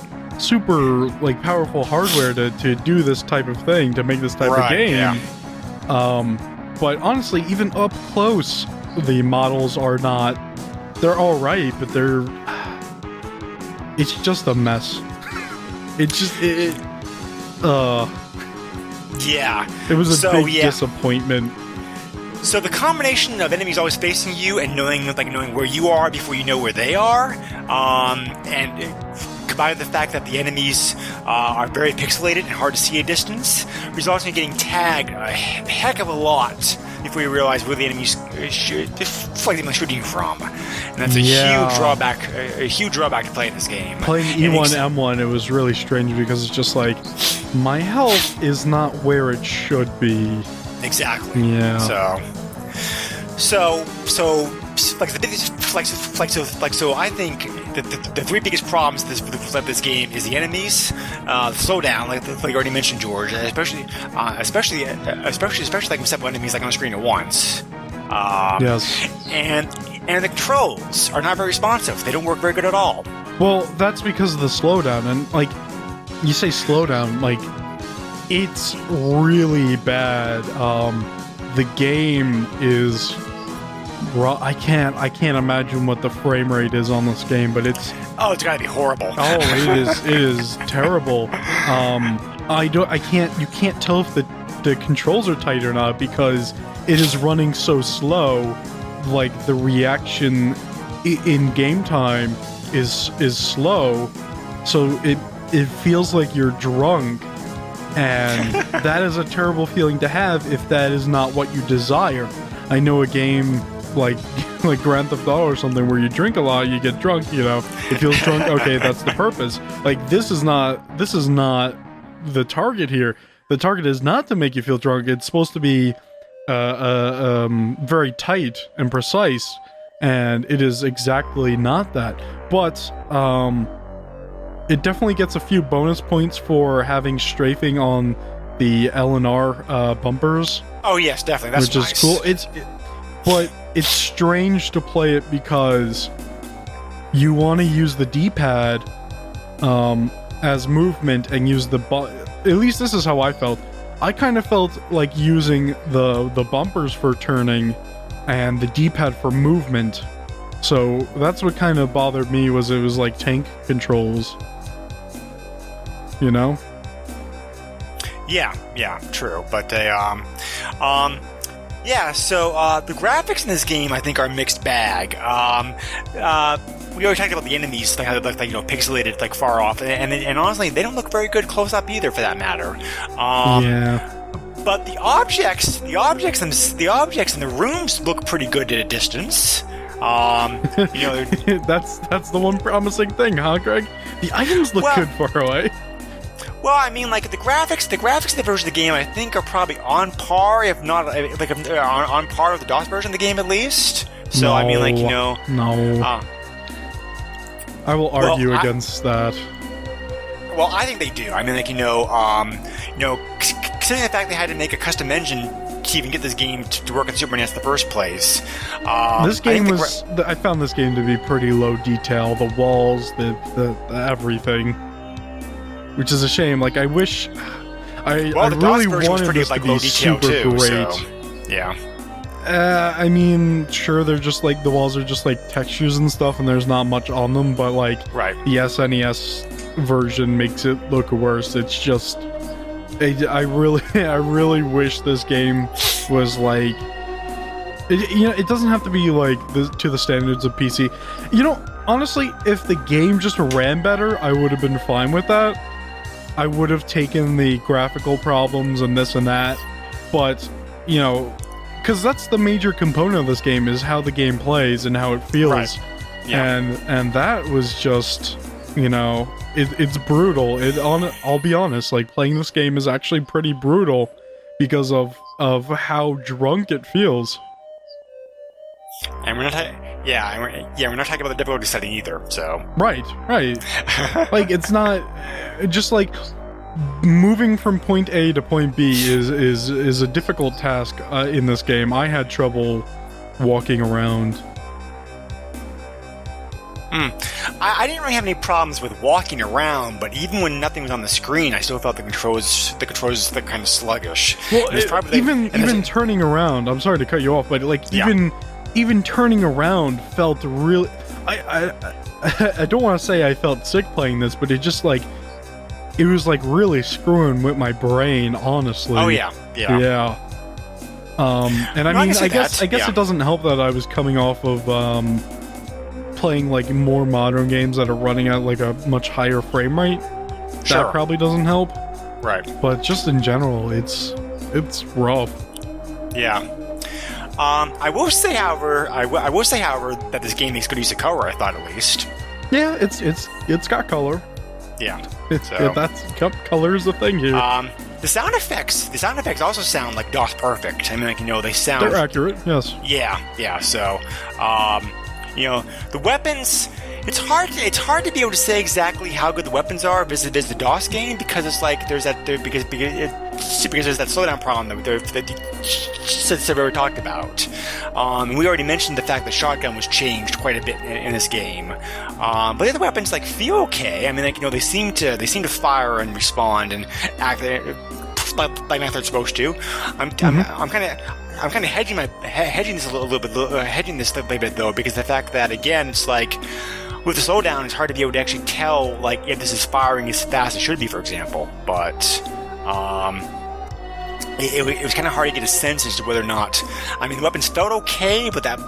super powerful hardware to do this type of thing, to make this type of game. Yeah. But honestly, even up close, the models are not. They're all right, but it's just a mess. Yeah. It was a big disappointment. So the combination of enemies always facing you and knowing where you are before you know where they are, and combined with the fact that the enemies are very pixelated and hard to see at distance, results in getting tagged a heck of a lot before you realize where the enemies shooting you from. And that's a huge drawback to playing this game. Playing E1M1, it was really strange because it's just my health is not where it should be. Exactly. Yeah. So, So I think that the three biggest problems with this game is the enemies, the slowdown, like you already mentioned, George, especially like when several enemies like on the screen at once. Yes. And the controls are not very responsive. They don't work very good at all. Well, that's because of the slowdown, and like you say slowdown, like it's really bad. The game is I can't imagine what the frame rate is on this game, but it's gotta be horrible. it is terrible. You can't tell if the controls are tight or not because it is running so slow. Like the reaction in game time is slow, so it feels like you're drunk, and that is a terrible feeling to have if that is not what you desire. I know a game like Grand Theft Auto or something where you drink a lot, you get drunk, you know, it feels drunk. Okay, that's the purpose. Like this is not the target here. The target is not to make you feel drunk. It's supposed to be very tight and precise, and it is exactly not that. But it definitely gets a few bonus points for having strafing on the L and R bumpers. Oh yes, definitely. That's which is cool. But it's strange to play it because you want to use the D-pad as movement and use the at least this is how I felt. I kind of felt like using the bumpers for turning and the D-pad for movement. So that's what kind of bothered me, was it was like tank controls. You know? Yeah, true. But they so the graphics in this game I think are a mixed bag. We already talked about the enemies, like how they look like, pixelated, like far off, and honestly, they don't look very good close up either, for that matter. Yeah. But the objects in the rooms look pretty good at a distance. That's the one promising thing, huh, Greg? The items look good far away. Well, I mean, like the graphics in the version of the game, I think, are probably on par, if not like on par with the DOS version of the game at least. So no, I mean, like no. I will argue against that. Well, I think they do. I mean, like considering the fact they had to make a custom engine to even get this game to work on Super NES in the first place. This game I found this game to be pretty low detail. The walls, the everything. Which is a shame. Like, I wish... I really wanted this to be super great. So, yeah. I mean, sure, they're just like... The walls are just like textures and stuff, and there's not much on them, but like... Right. The SNES version makes it look worse. It's just... I really wish this game was like... It doesn't have to be like to the standards of PC. Honestly, if the game just ran better, I would have been fine with that. I would have taken the graphical problems and this and that, but, because that's the major component of this game, is how the game plays and how it feels. Right. Yeah. And that was just, it's brutal. I'll be honest, like, playing this game is actually pretty brutal because of how drunk it feels. And we're not we're not talking about the difficulty setting either, so... Right. Like, it's not... Just, like, moving from point A to point B is a difficult task in this game. I had trouble walking around. I didn't really have any problems with walking around, but even when nothing was on the screen, I still felt the controls were kind of sluggish. Well, even turning around... I'm sorry to cut you off, but, like, even turning around felt really... I don't want to say I felt sick playing this, but it just, like... It was, like, really screwing with my brain, honestly. Oh, yeah. And I mean, I guess it doesn't help that I was coming off of, playing, like, more modern games that are running at, like, a much higher frame rate. Sure. That probably doesn't help. Right. But just in general, it's rough. Yeah. I will say, however, that this game makes good use of color. I thought, at least. Yeah, it's got color. Yeah. Color is the thing here. The sound effects also sound like DOS perfect. I mean, like, you know, they sound... They're accurate, yes. Yeah, so, you know, the weapons... It's hard to be able to say exactly how good the weapons are versus the DOS game, because it's like there's that because there's that slowdown problem that we already talked about. We already mentioned the fact that shotgun was changed quite a bit in this game, but the other weapons like feel okay. I mean, like, you know, they seem to fire and respond and act like they're supposed to. I'm kind of hedging this a little bit though, because the fact that, again, it's like with the slowdown, it's hard to be able to actually tell, like, if this is firing as fast as it should be, for example. But it was kind of hard to get a sense as to whether or not. I mean, the weapons felt okay, but I'm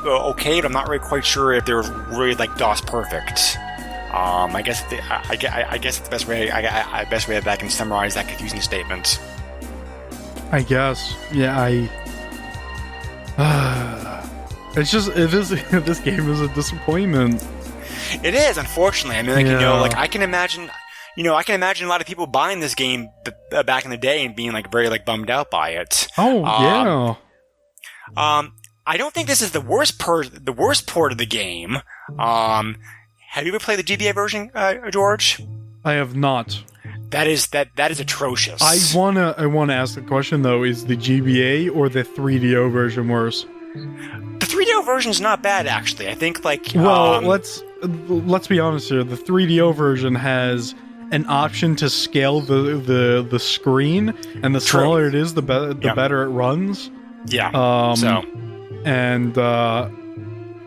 not really quite sure if they were really like DOS perfect. I guess it's the best way that I can summarize that confusing statement. I guess, yeah. This game is a disappointment. It is, unfortunately. I mean, like, you know, like I can imagine a lot of people buying this game back in the day and being like very like bummed out by it. Oh, yeah. I don't think this is the worst port of the game. Have you ever played the GBA version, George? I have not. That is atrocious. I wanna ask the question though: is the GBA or the 3DO version worse? The 3DO version's not bad, actually. I think, like, well, let's be honest here. The 3DO version has an option to scale the screen, and the smaller it is, the better it runs. Yeah. And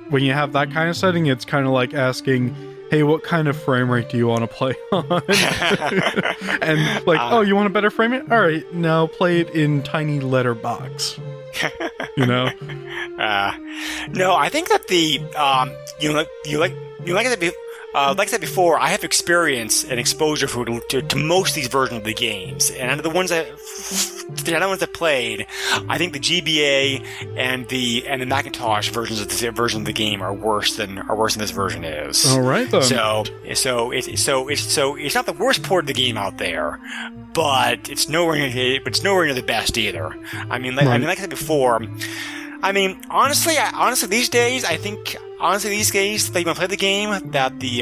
when you have that kind of setting, it's kind of like asking, hey, what kind of frame rate do you want to play on? And like, oh, you want a better frame rate? All right, now play it in tiny letterbox. You know? No, I think that like I said before, I have experience and exposure to most of these versions of the games, and out of the ones that played, I think the GBA and the Macintosh versions of the game are worse than this version is. All right, then. So it's not the worst port of the game out there, but it's nowhere near the best either. I mean, like I said before. I mean, honestly, these days, I think, these days, that you want to play the game, that the,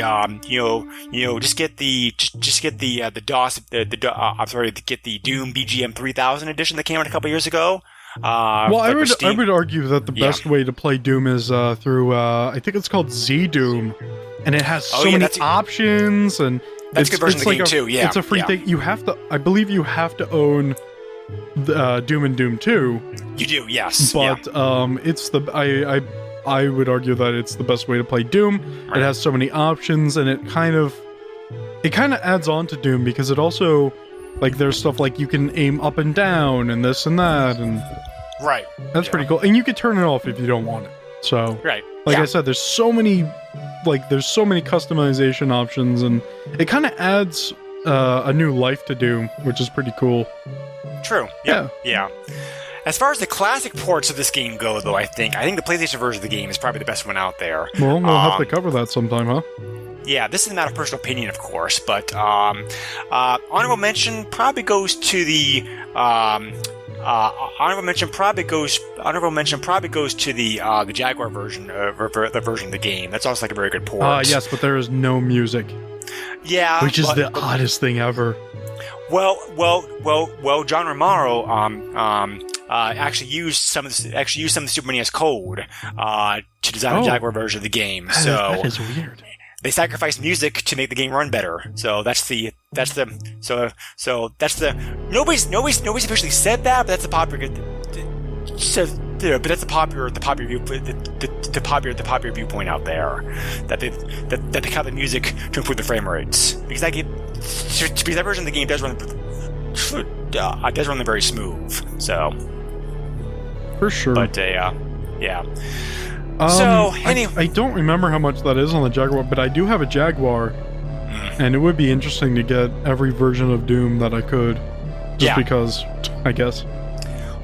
just get the Doom BGM 3000 edition that came out a couple years ago. Well, I would argue that the best way to play Doom is through, I think it's called Z Doom, and it has so many options, and that's a good version of the game too. Yeah, it's a free thing. I believe you have to own Doom and Doom 2. You do, yes. But it's I would argue that it's the best way to play Doom. Right. It has so many options, and it kind of adds on to Doom, because it also, like, there's stuff like you can aim up and down and this and that, and right. That's pretty cool. And you can turn it off if you don't want it. So right. Like I said, there's so many customization options, and it kind of adds a new life to Doom, which is pretty cool. True. Yeah. As far as the classic ports of this game go, though, I think the PlayStation version of the game is probably the best one out there. Well, we'll have to cover that sometime, huh? Yeah, this is a matter of personal opinion, of course, but honorable mention probably goes to the the Jaguar version, the version of the game. That's also like a very good port. Yes, but there is no music. Yeah, which is the oddest thing ever. Well, John Romero actually used some of the Super NES code to design the Jaguar version of the game. So that is weird. They sacrificed music to make the game run better. So that's the nobody's officially said that, but that's the popular viewpoint out there, that they cut the music to improve the frame rates, because that version of the game does run very smooth. So for sure. But yeah. I don't remember how much that is on the Jaguar, but I do have a Jaguar, and it would be interesting to get every version of Doom that I could, just because, I guess.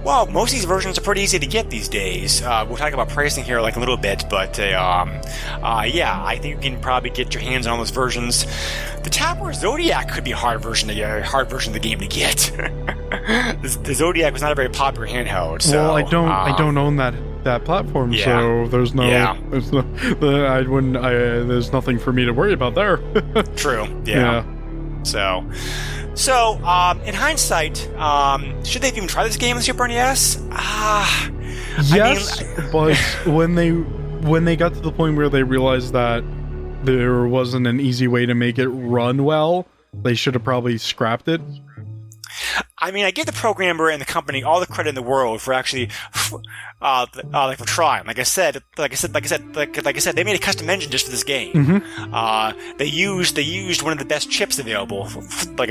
Well, most of these versions are pretty easy to get these days. We'll talk about pricing here like a little bit, but I think you can probably get your hands on those versions. The Tower Zodiac could be a hard version of the game to get. the Zodiac was not a very popular handheld. So, well, I don't own that platform, so there's no, there's nothing for me to worry about there. True. Yeah. So, in hindsight, should they even try this game on Super NES? Yes, but when they got to the point where they realized that there wasn't an easy way to make it run well, they should have probably scrapped it. I mean, I give the programmer and the company all the credit in the world for actually, for trying. Like I said, they made a custom engine just for this game. Mm-hmm. They used one of the best chips available, the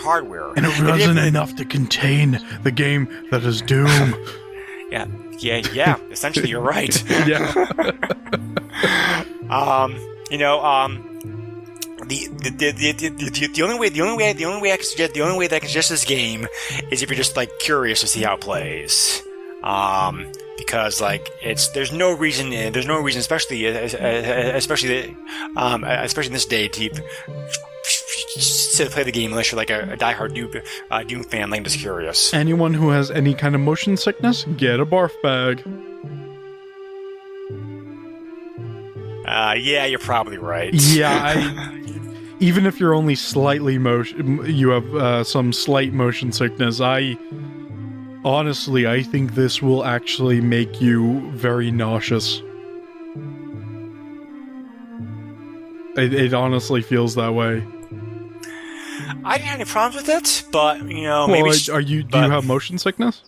hardware. And it wasn't enough to contain the game that is Doom. Yeah. Essentially, you're right. Yeah. The only way I can suggest this game is if you're just like curious to see how it plays. Because like there's no reason, especially in this day to play the game unless you're like a diehard Doom fan, like just curious. Anyone who has any kind of motion sickness, get a barf bag. Yeah, you're probably right. Yeah, even if you're only slightly you have some slight motion sickness, honestly, I think this will actually make you very nauseous. It honestly feels that way. I didn't have any problems with it, but maybe. Well, do you have motion sickness?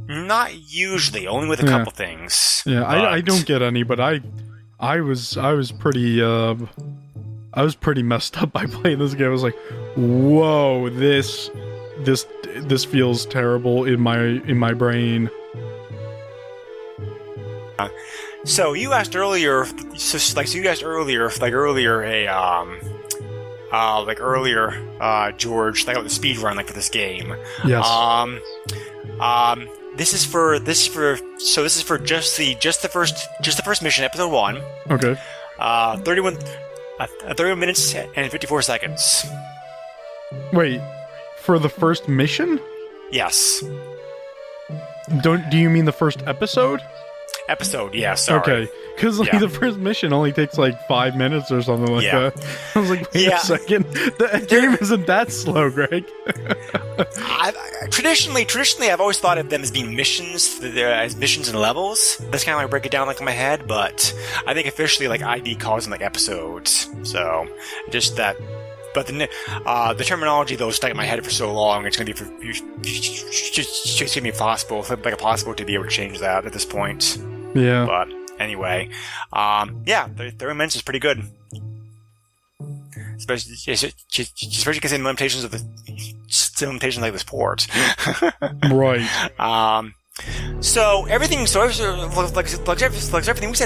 Not usually, only with a couple things. Yeah, I don't get any, but I was pretty messed up by playing this game. I was like, whoa, this feels terrible in my brain. So you asked earlier, George, like about the speed run, like for this game. Yes. This is for just the first mission, episode 1. Okay. 31 minutes and 54 seconds. Wait, for the first mission? Yes. Do you mean the first episode? Episode, yeah, sorry. Okay, because the first mission only takes like 5 minutes or something like that. I was like, wait a second, the game isn't that slow, Greg. Traditionally, I've always thought of them as being missions, as missions and levels. That's kind of how I break it down like in my head, but I think officially like ID calls them like episodes. So, just that. But the terminology though stuck in my head for so long, it's going to be just going to be impossible to be able to change that at this point. Yeah. But anyway, 30 minutes is pretty good. Especially considering limitations like this port. Right. So everything we said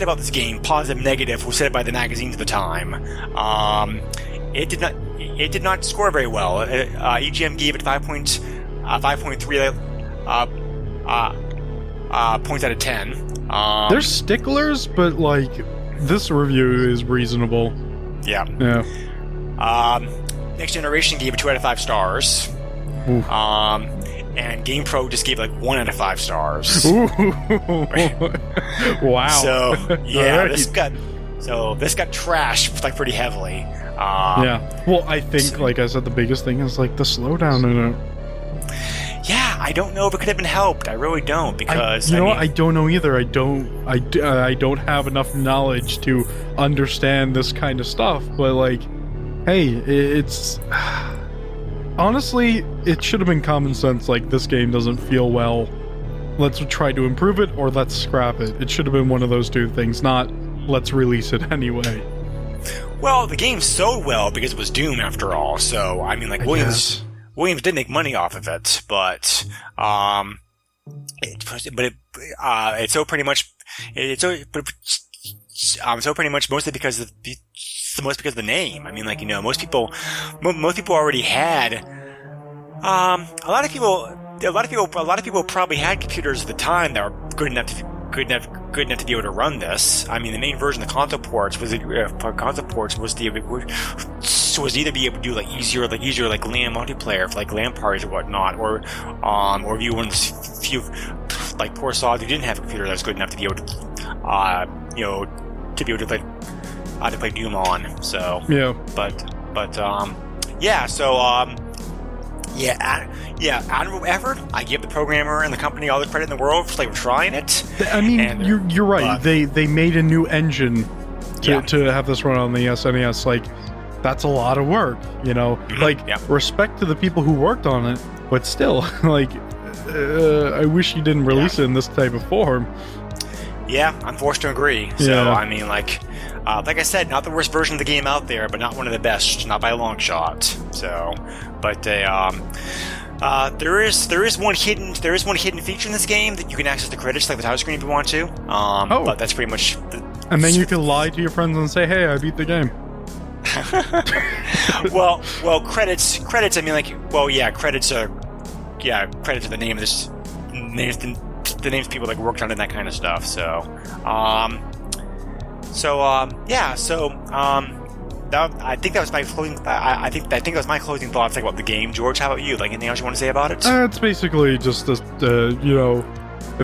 about this game, positive, negative, was said by the magazines at the time. It did not score very well. EGM gave it 5.3 points out of 10. They're sticklers, but like this review is reasonable. Yeah. Next Generation gave it 2 out of 5 stars. Oof. And GamePro just gave it like 1 out of 5 stars. Wow. So yeah, right. this got trashed like pretty heavily. Yeah. Well, I think, like I said, the biggest thing is like the slowdown in it. Yeah, I don't know if it could have been helped. I really don't, because I don't know either. I don't have enough knowledge to understand this kind of stuff. But like, hey, it's honestly, it should have been common sense. Like, this game doesn't feel well. Let's try to improve it, or let's scrap it. It should have been one of those two things, not let's release it anyway. Well, the game sold well because it was Doom after all. So I mean, like Williams did make money off of it, but it's so pretty much mostly because of the name. I mean, like, most people already had a lot of people probably had computers at the time that were good enough to be able to run this. I mean, the main version of the console ports was the was either be able to do like easier like LAN multiplayer for like LAN parties or whatnot, or if you one of the few like poor sods who didn't have a computer that was good enough to be able to to be able to play Doom on. So Yeah. Admirable effort. I give the programmer and the company all the credit in the world for like trying it. I mean, you're right. They made a new engine to have this run on the SNES. Like, that's a lot of work, you know. Respect to the people who worked on it, but still, like, I wish you didn't release it in this type of form. Yeah, I'm forced to agree. So I mean, like I said, not the worst version of the game out there, but not one of the best, not by a long shot. So, but there is one hidden feature in this game that you can access the credits like the title screen if you want to. But that's pretty much. And then you can lie to your friends and say, "Hey, I beat the game." well, credits. I mean, like, credits are the name of this. The names of people that worked on it and that kind of stuff. I think that was my closing. I think that was my closing thoughts about the game. George, how about you? Like, anything else you want to say about it? It's basically just if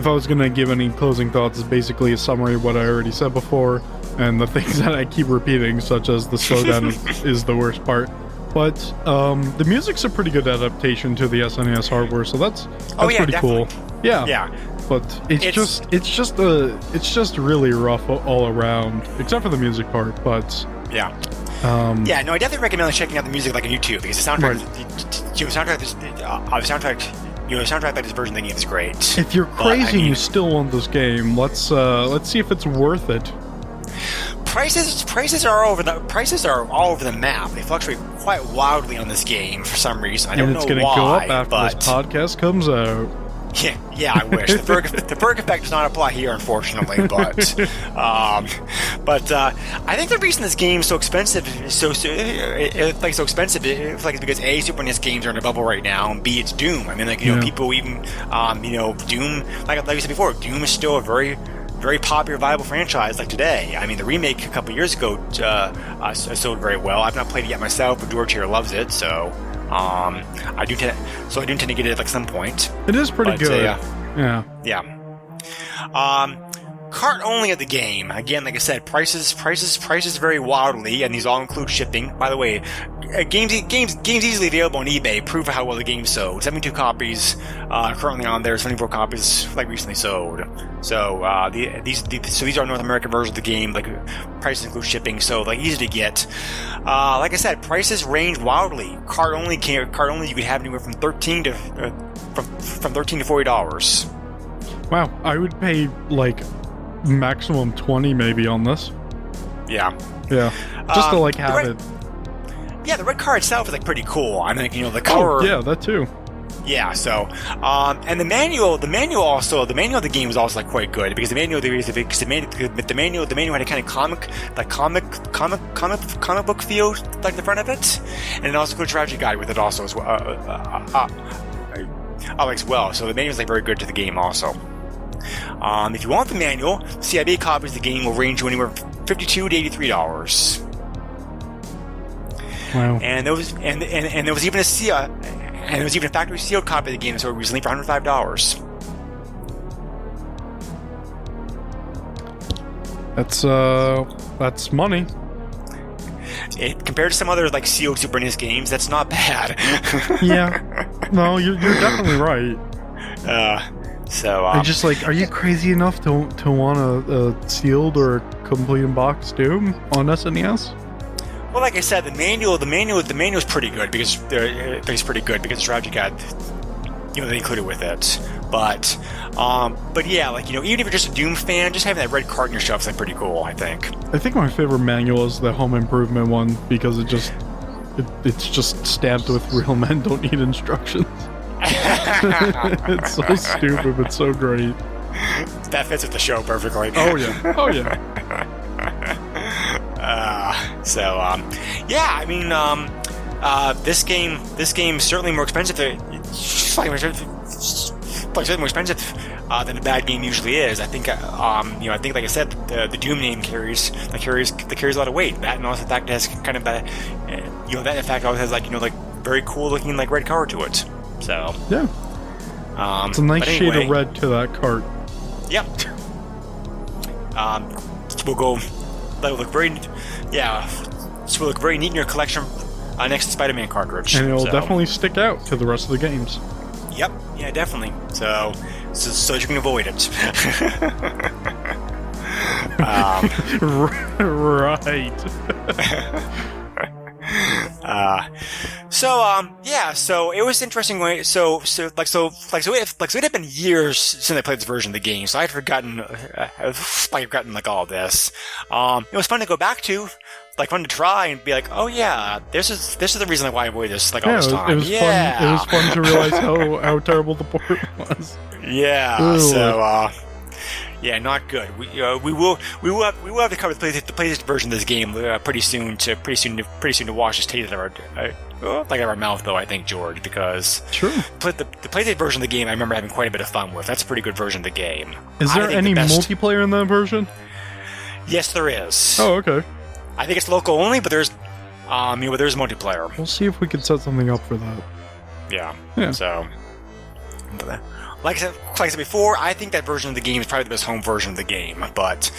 I was gonna give any closing thoughts, it's basically a summary of what I already said before, and the things that I keep repeating, such as the slowdown is the worst part. But the music's a pretty good adaptation to the SNES hardware, so that's pretty definitely. cool. Yeah. But it's just really rough all around, except for the music part. But I definitely recommend checking out the music like on YouTube, because the soundtrack, soundtrack like this version of the game is great. If you're crazy and you still want this game, let's see if it's worth it. Prices are all over the map. They fluctuate quite wildly on this game for some reason. I don't know why. And it's going to go up after this podcast comes out. Yeah, I wish. The perk effect does not apply here, unfortunately. But I think the reason this game is so expensive is because A, Super NES games are in a bubble right now, and B, it's Doom. I mean, people even Doom, like we said before, Doom is still a very, very popular, viable franchise like today. I mean, the remake a couple years ago sold very well. I've not played it yet myself, but George here loves it, so. I do tend to get it at like some point. It is pretty good. Yeah. Cart only of the game. Again, like I said, prices vary wildly, and these all include shipping. By the way, games easily available on eBay prove how well the game sold. 72 copies currently on there. 74 copies like recently sold. So these are North American versions of the game. Like, prices include shipping, so like easy to get. Like I said, prices range wildly. Cart only you could have anywhere from $13 to $40. Wow, I would pay like maximum 20 maybe on this. Yeah. Just to like have it. Yeah, the red card itself is like pretty cool. I mean, the color. Oh, yeah, that too. Yeah, so and the manual of the game was also like quite good, because the manual had a kind of comic book feel, like the front of it, and it also includes a strategy guide with it also as well. So the manual is like very good to the game also. If you want the manual, CIB copies of the game will range anywhere from $52 to $83. Wow. And there was even a factory sealed copy of the game that sold recently for $105. That's money. Compared to some other like sealed Super NES games, that's not bad. Yeah. No, you're definitely right. I'm just like, are you crazy enough to want a sealed or complete in box Doom on SNES? Well, like I said, the manual is pretty good because it's pretty good because the strategy guide, they included with it. But yeah, like, even if you're just a Doom fan, just having that red card in your shelf is like pretty cool, I think. I think my favorite manual is the Home Improvement one, because it's just stamped with real men don't need instructions. It's so stupid but so great. That fits with the show perfectly. Oh yeah. I mean, this game is certainly more expensive. Certainly more expensive than a bad game usually is. I think, like I said, the Doom name carries a lot of weight. That, and also the fact it has kind of that in fact always has like very cool looking like red color to it. So yeah, it's a nice shade anyway, of red to that cart. Yep. Will go. That will look very. Yeah. This will look very neat in your collection next to Spider-Man cartridge. And it'll definitely stick out to the rest of the games. Yep. Yeah, definitely. So you can avoid it. Right. So it was interesting. It had been years since I played this version of the game, so I had forgotten, like all this. It was fun to go back to, fun to try and be like, oh yeah, this is the reason why I avoided this all this time. It was fun. It was fun to realize how terrible the port was. Yeah. Ooh. So. Yeah, not good. We will have to cover the PlayStation version of this game pretty soon to wash this taste out of our mouth, though. I think, George, because sure, the PlayStation version of the game I remember having quite a bit of fun with. That's a pretty good version of the game. Is there any multiplayer in that version? Yes, there is. Oh, okay. I think it's local only, but there's there's multiplayer. We'll see if we can set something up for that. Yeah. So. Like I said before, I think that version of the game is probably the best home version of the game, but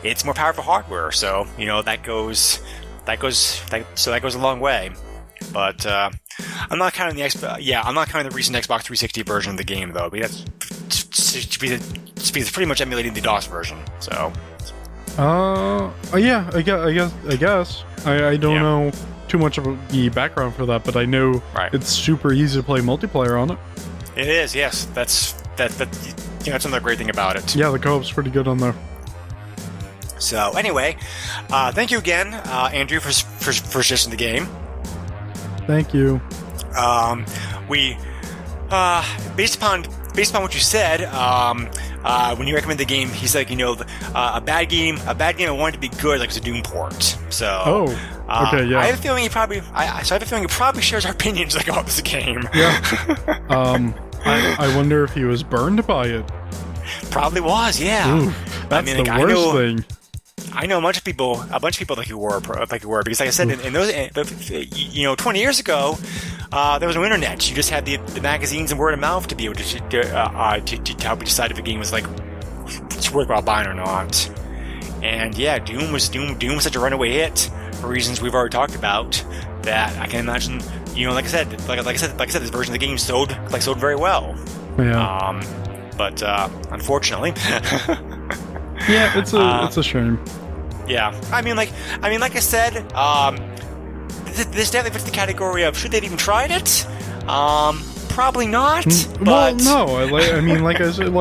it's more powerful hardware, so that goes a long way. But I'm not counting the recent Xbox 360 version of the game though, because it's pretty much emulating the DOS version. So. Yeah, I guess. I don't know too much about the background for that, but I know it's super easy to play multiplayer on it. It is, yes. That's another great thing about it. Yeah, the co-op's pretty good on there. So anyway, thank you again, Andrew, for suggesting the game. Thank you. We based upon what you said, when you recommend the game, he's like, a bad game I want it to be good, like it's a Doom port. So, okay, yeah. I have a feeling he probably shares our opinions about this game. Yeah. I wonder if he was burned by it. Probably was, yeah. Ooh, that's the worst thing. I know a bunch of people like you were, because like I said, in those, 20 years ago, there was no internet. You just had the magazines and word of mouth to be able to help you decide if a game was it's worthwhile buying or not. And yeah, Doom was such a runaway hit for reasons we've already talked about that I can imagine. Like I said, this version of the game sold very well. Yeah. But unfortunately. Yeah, it's a shame. Yeah, I mean, like I said, this definitely fits the category of should they have even tried it? Probably not. Well, But no. I mean, like I said,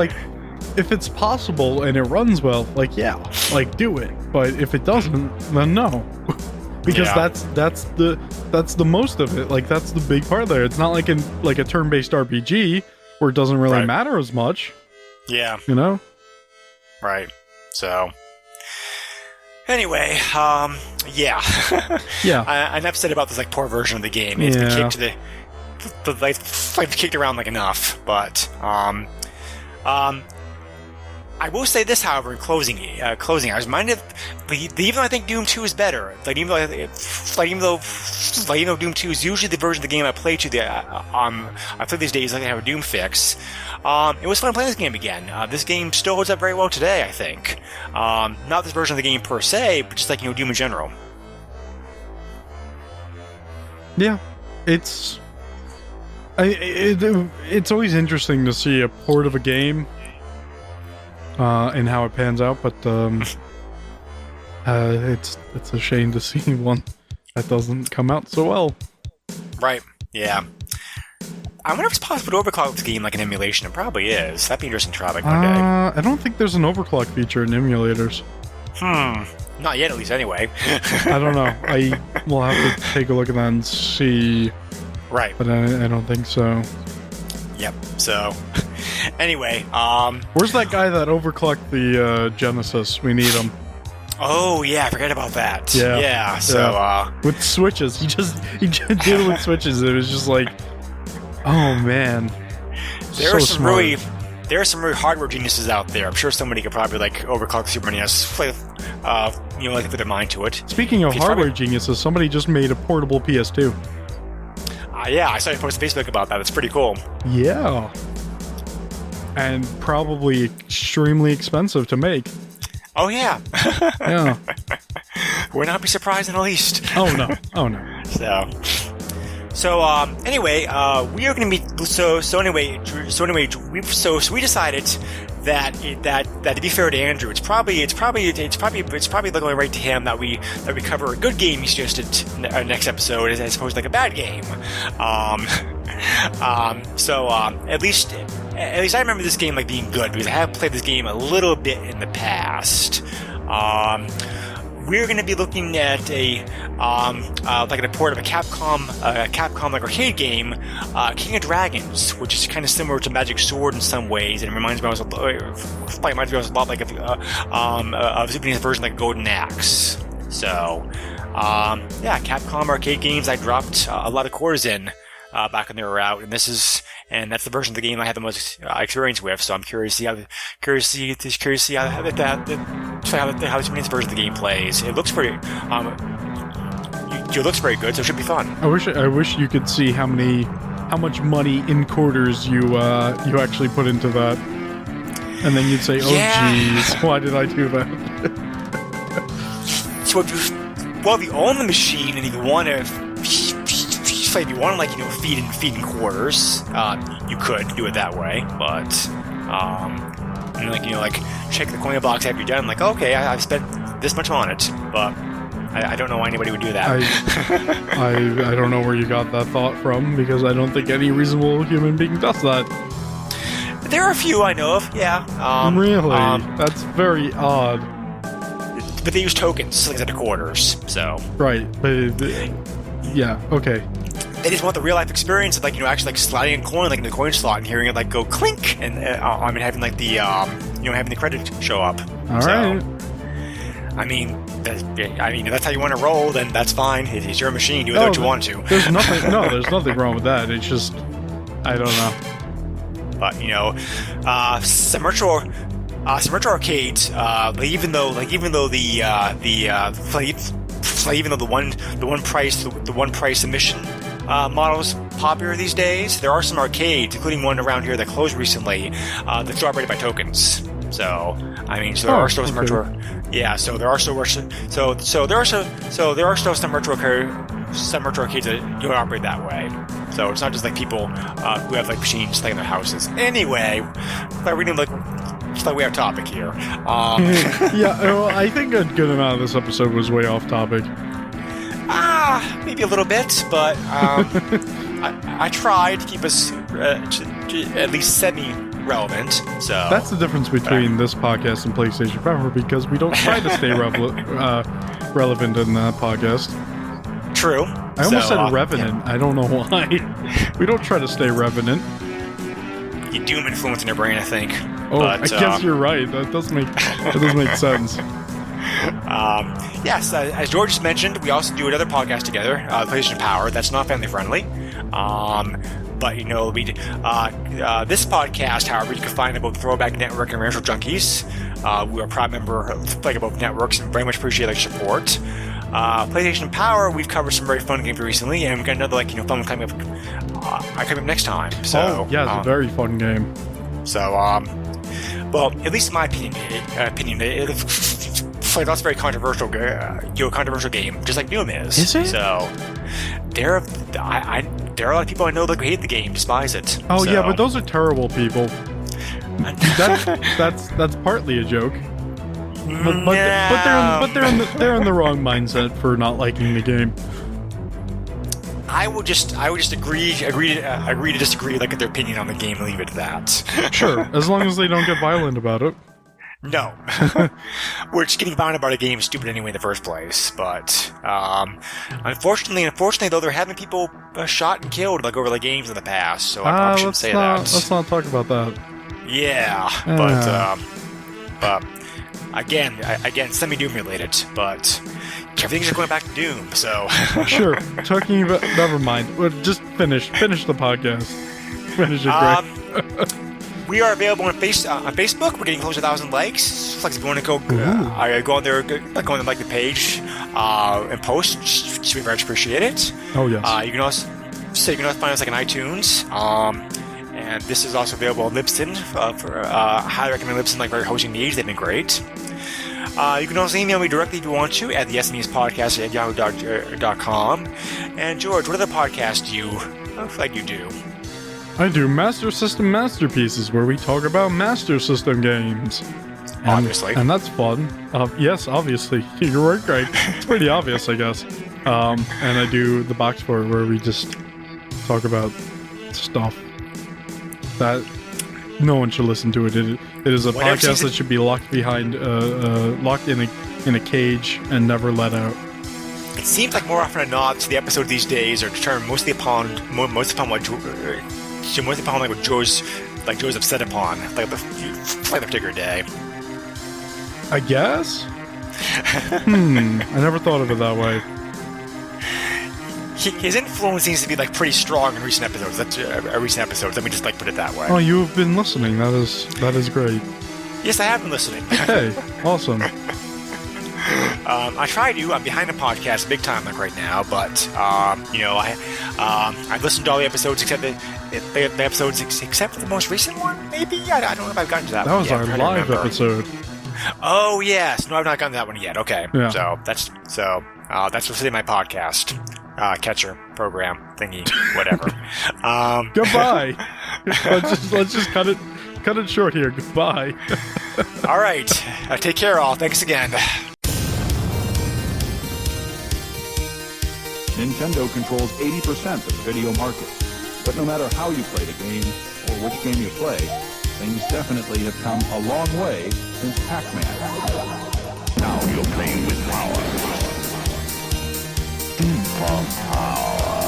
if it's possible and it runs well, do it. But if it doesn't, then no. Because that's the most of it. That's the big part there. It's not like in a turn-based RPG where it doesn't really matter as much. Yeah. Right. So, anyway, yeah. Yeah. I'm upset about this poor version of the game. It's been kicked to kicked around enough, but I will say this, however, in closing, I was reminded, even though I think Doom 2 is better, even though Doom 2 is usually the version of the game I play I play these days like I have a Doom fix. It was fun playing this game again. This game still holds up very well today, I think. Not this version of the game per se, but just Doom in general. Yeah, it's always interesting to see a port of a game. And how it pans out, but it's a shame to see one that doesn't come out so well. Right. Yeah. I wonder if it's possible to overclock this game like an emulation. It probably is. That'd be interesting to try one day. I don't think there's an overclock feature in emulators. Not yet, at least. Anyway. I don't know. I will have to take a look at that and see. Right. But I don't think so. Yep. So. Anyway, where's that guy that overclocked the Genesis? We need him. Oh yeah, I forgot about that. Yeah. So with switches, he just did it with switches. It was just oh man. There are some smart. there are some really hardware geniuses out there. I'm sure somebody could probably like overclock the Super NES, like put their mind to it. Speaking of hardware geniuses, somebody just made a portable PS2. Yeah, I saw you post on Facebook about that. That's pretty cool. Yeah. And probably extremely expensive to make. Oh, yeah. Yeah. Would not be surprised in the least. Oh, no. Oh, no. So anyway, we are going to be so we decided that to be fair to Andrew, it's probably looking right to him that we cover a good game he suggested next episode as opposed to like a bad game. At least I remember this game like being good because I have played this game a little bit in the past. We're going to be looking at like a port of a Capcom like arcade game, King of Dragons, which is kind of similar to Magic Sword in some ways, and it reminds me a lot like of Super NES version like Golden Axe. So, Capcom arcade games I dropped a lot of quarters in back when they were out, and that's the version of the game I had the most experience with. So I'm curious to see how the Super NES version of the game plays. It looks pretty. It looks very good, so it should be fun. I wish you could see how much money in quarters you actually put into that, and then you'd say, "Oh, geez, why did I do that?" So if you own the machine and you want to. If you want to, feed in quarters, you could do it that way. But, check the coin box after you're done. Like, okay, I've spent this much on it, but I don't know why anybody would do that. I don't know where you got that thought from because I don't think any reasonable human being does that. There are a few I know of, yeah. Really? That's very odd. But they use tokens instead of quarters, so. Right, but yeah, okay. They just want the real life experience of actually sliding a coin in the coin slot and hearing it go clink and having having the credit show up. All right. I mean if that's how you want to roll, then that's fine. It's your machine. Do what you want to. There's nothing wrong with that. It's just I don't know. But some retro arcades, even though the one price admission models popular these days, there are some arcades, including one around here that closed recently, that's operated by tokens. So there are still some retro. Yeah, so there are still some retro arcades that don't operate that way. So it's not just people who have machines in their houses. Anyway, it's we have topic here. Yeah, well, I think a good amount of this episode was way off topic. Maybe a little bit, but I tried to keep us at least semi-relevant. So that's the difference between this podcast and PlayStation Power, because we don't try to stay relevant in that podcast. True. I almost said revenant. Yeah. I don't know why. We don't try to stay revenant. You doom influence in your brain, I think. Oh, but, I guess you're right. That does make sense. Yes, as George just mentioned, we also do another podcast together, PlayStation Power. That's not family friendly. But we this podcast, however, you can find about Throwback Network and Retro Junkies. We are a proud member of both networks and very much appreciate their support. PlayStation Power, we've covered some very fun games recently, and we've got another fun coming up next time. So yeah, it's a very fun game. So well, at least in my opinion, that's a very controversial game, just like Doom is. Is it? So there are a lot of people I know that hate the game, despise it. Oh yeah, but those are terrible people. That's partly a joke. But they're in the wrong mindset for not liking the game. I would just agree to disagree, their opinion on the game, and leave it at that. Sure, as long as they don't get violent about it. No. Which getting violent about a game is stupid anyway in the first place. But unfortunately, though, there have been people shot and killed over games in the past. So I probably shouldn't say that. Let's not talk about that. Yeah, but again, semi-Doom related. But everything's just going back to Doom. So sure. Talking about, never mind. Just finish the podcast. Finish it, Greg. We are available on Facebook. We're getting close to 1,000 likes. It's like if you want to go on there, go on and like the page and post. Should be very much appreciate it. Oh yes. You can also find us like on iTunes. And this is also available on Libsyn. I highly recommend Libsyn, like for your hosting needs. They've been great. You can also email me directly if you want to at the SNES podcast at yahoo.com. And George, what other podcasts do you like you do? I do Master System Masterpieces, where we talk about Master System games. Obviously. And that's fun. Yes, obviously. You're right, Greg. It's pretty obvious, I guess. And I do the Box Fort, where we just talk about stuff that no one should listen to. It is a podcast that should be locked behind, locked in a cage and never let out. It seems like more often than not, the episodes these days are determined mostly upon what Joe's upset upon, like the particular day. I guess. I never thought of it that way. His influence seems to be like pretty strong in recent episodes. Let me just like put it that way. Oh, you have been listening. That is great. Yes, I have been listening. Hey, awesome. I try to. I'm behind the podcast big time like right now, but I've listened to all the episodes except the episodes except for the most recent one. Maybe I don't know if I've gotten to that. That one was yet. our live episode. Oh yes, no, I've not gotten to that one yet. Okay, yeah. So that's what's in my podcast catcher program thingy, whatever. Goodbye. let's just cut it short here. Goodbye. All right, take care, all. Thanks again. Nintendo controls 80% of the video market. But no matter how you play the game, or which game you play, things definitely have come a long way since Pac-Man. Now you're playing with power. Steampunk power.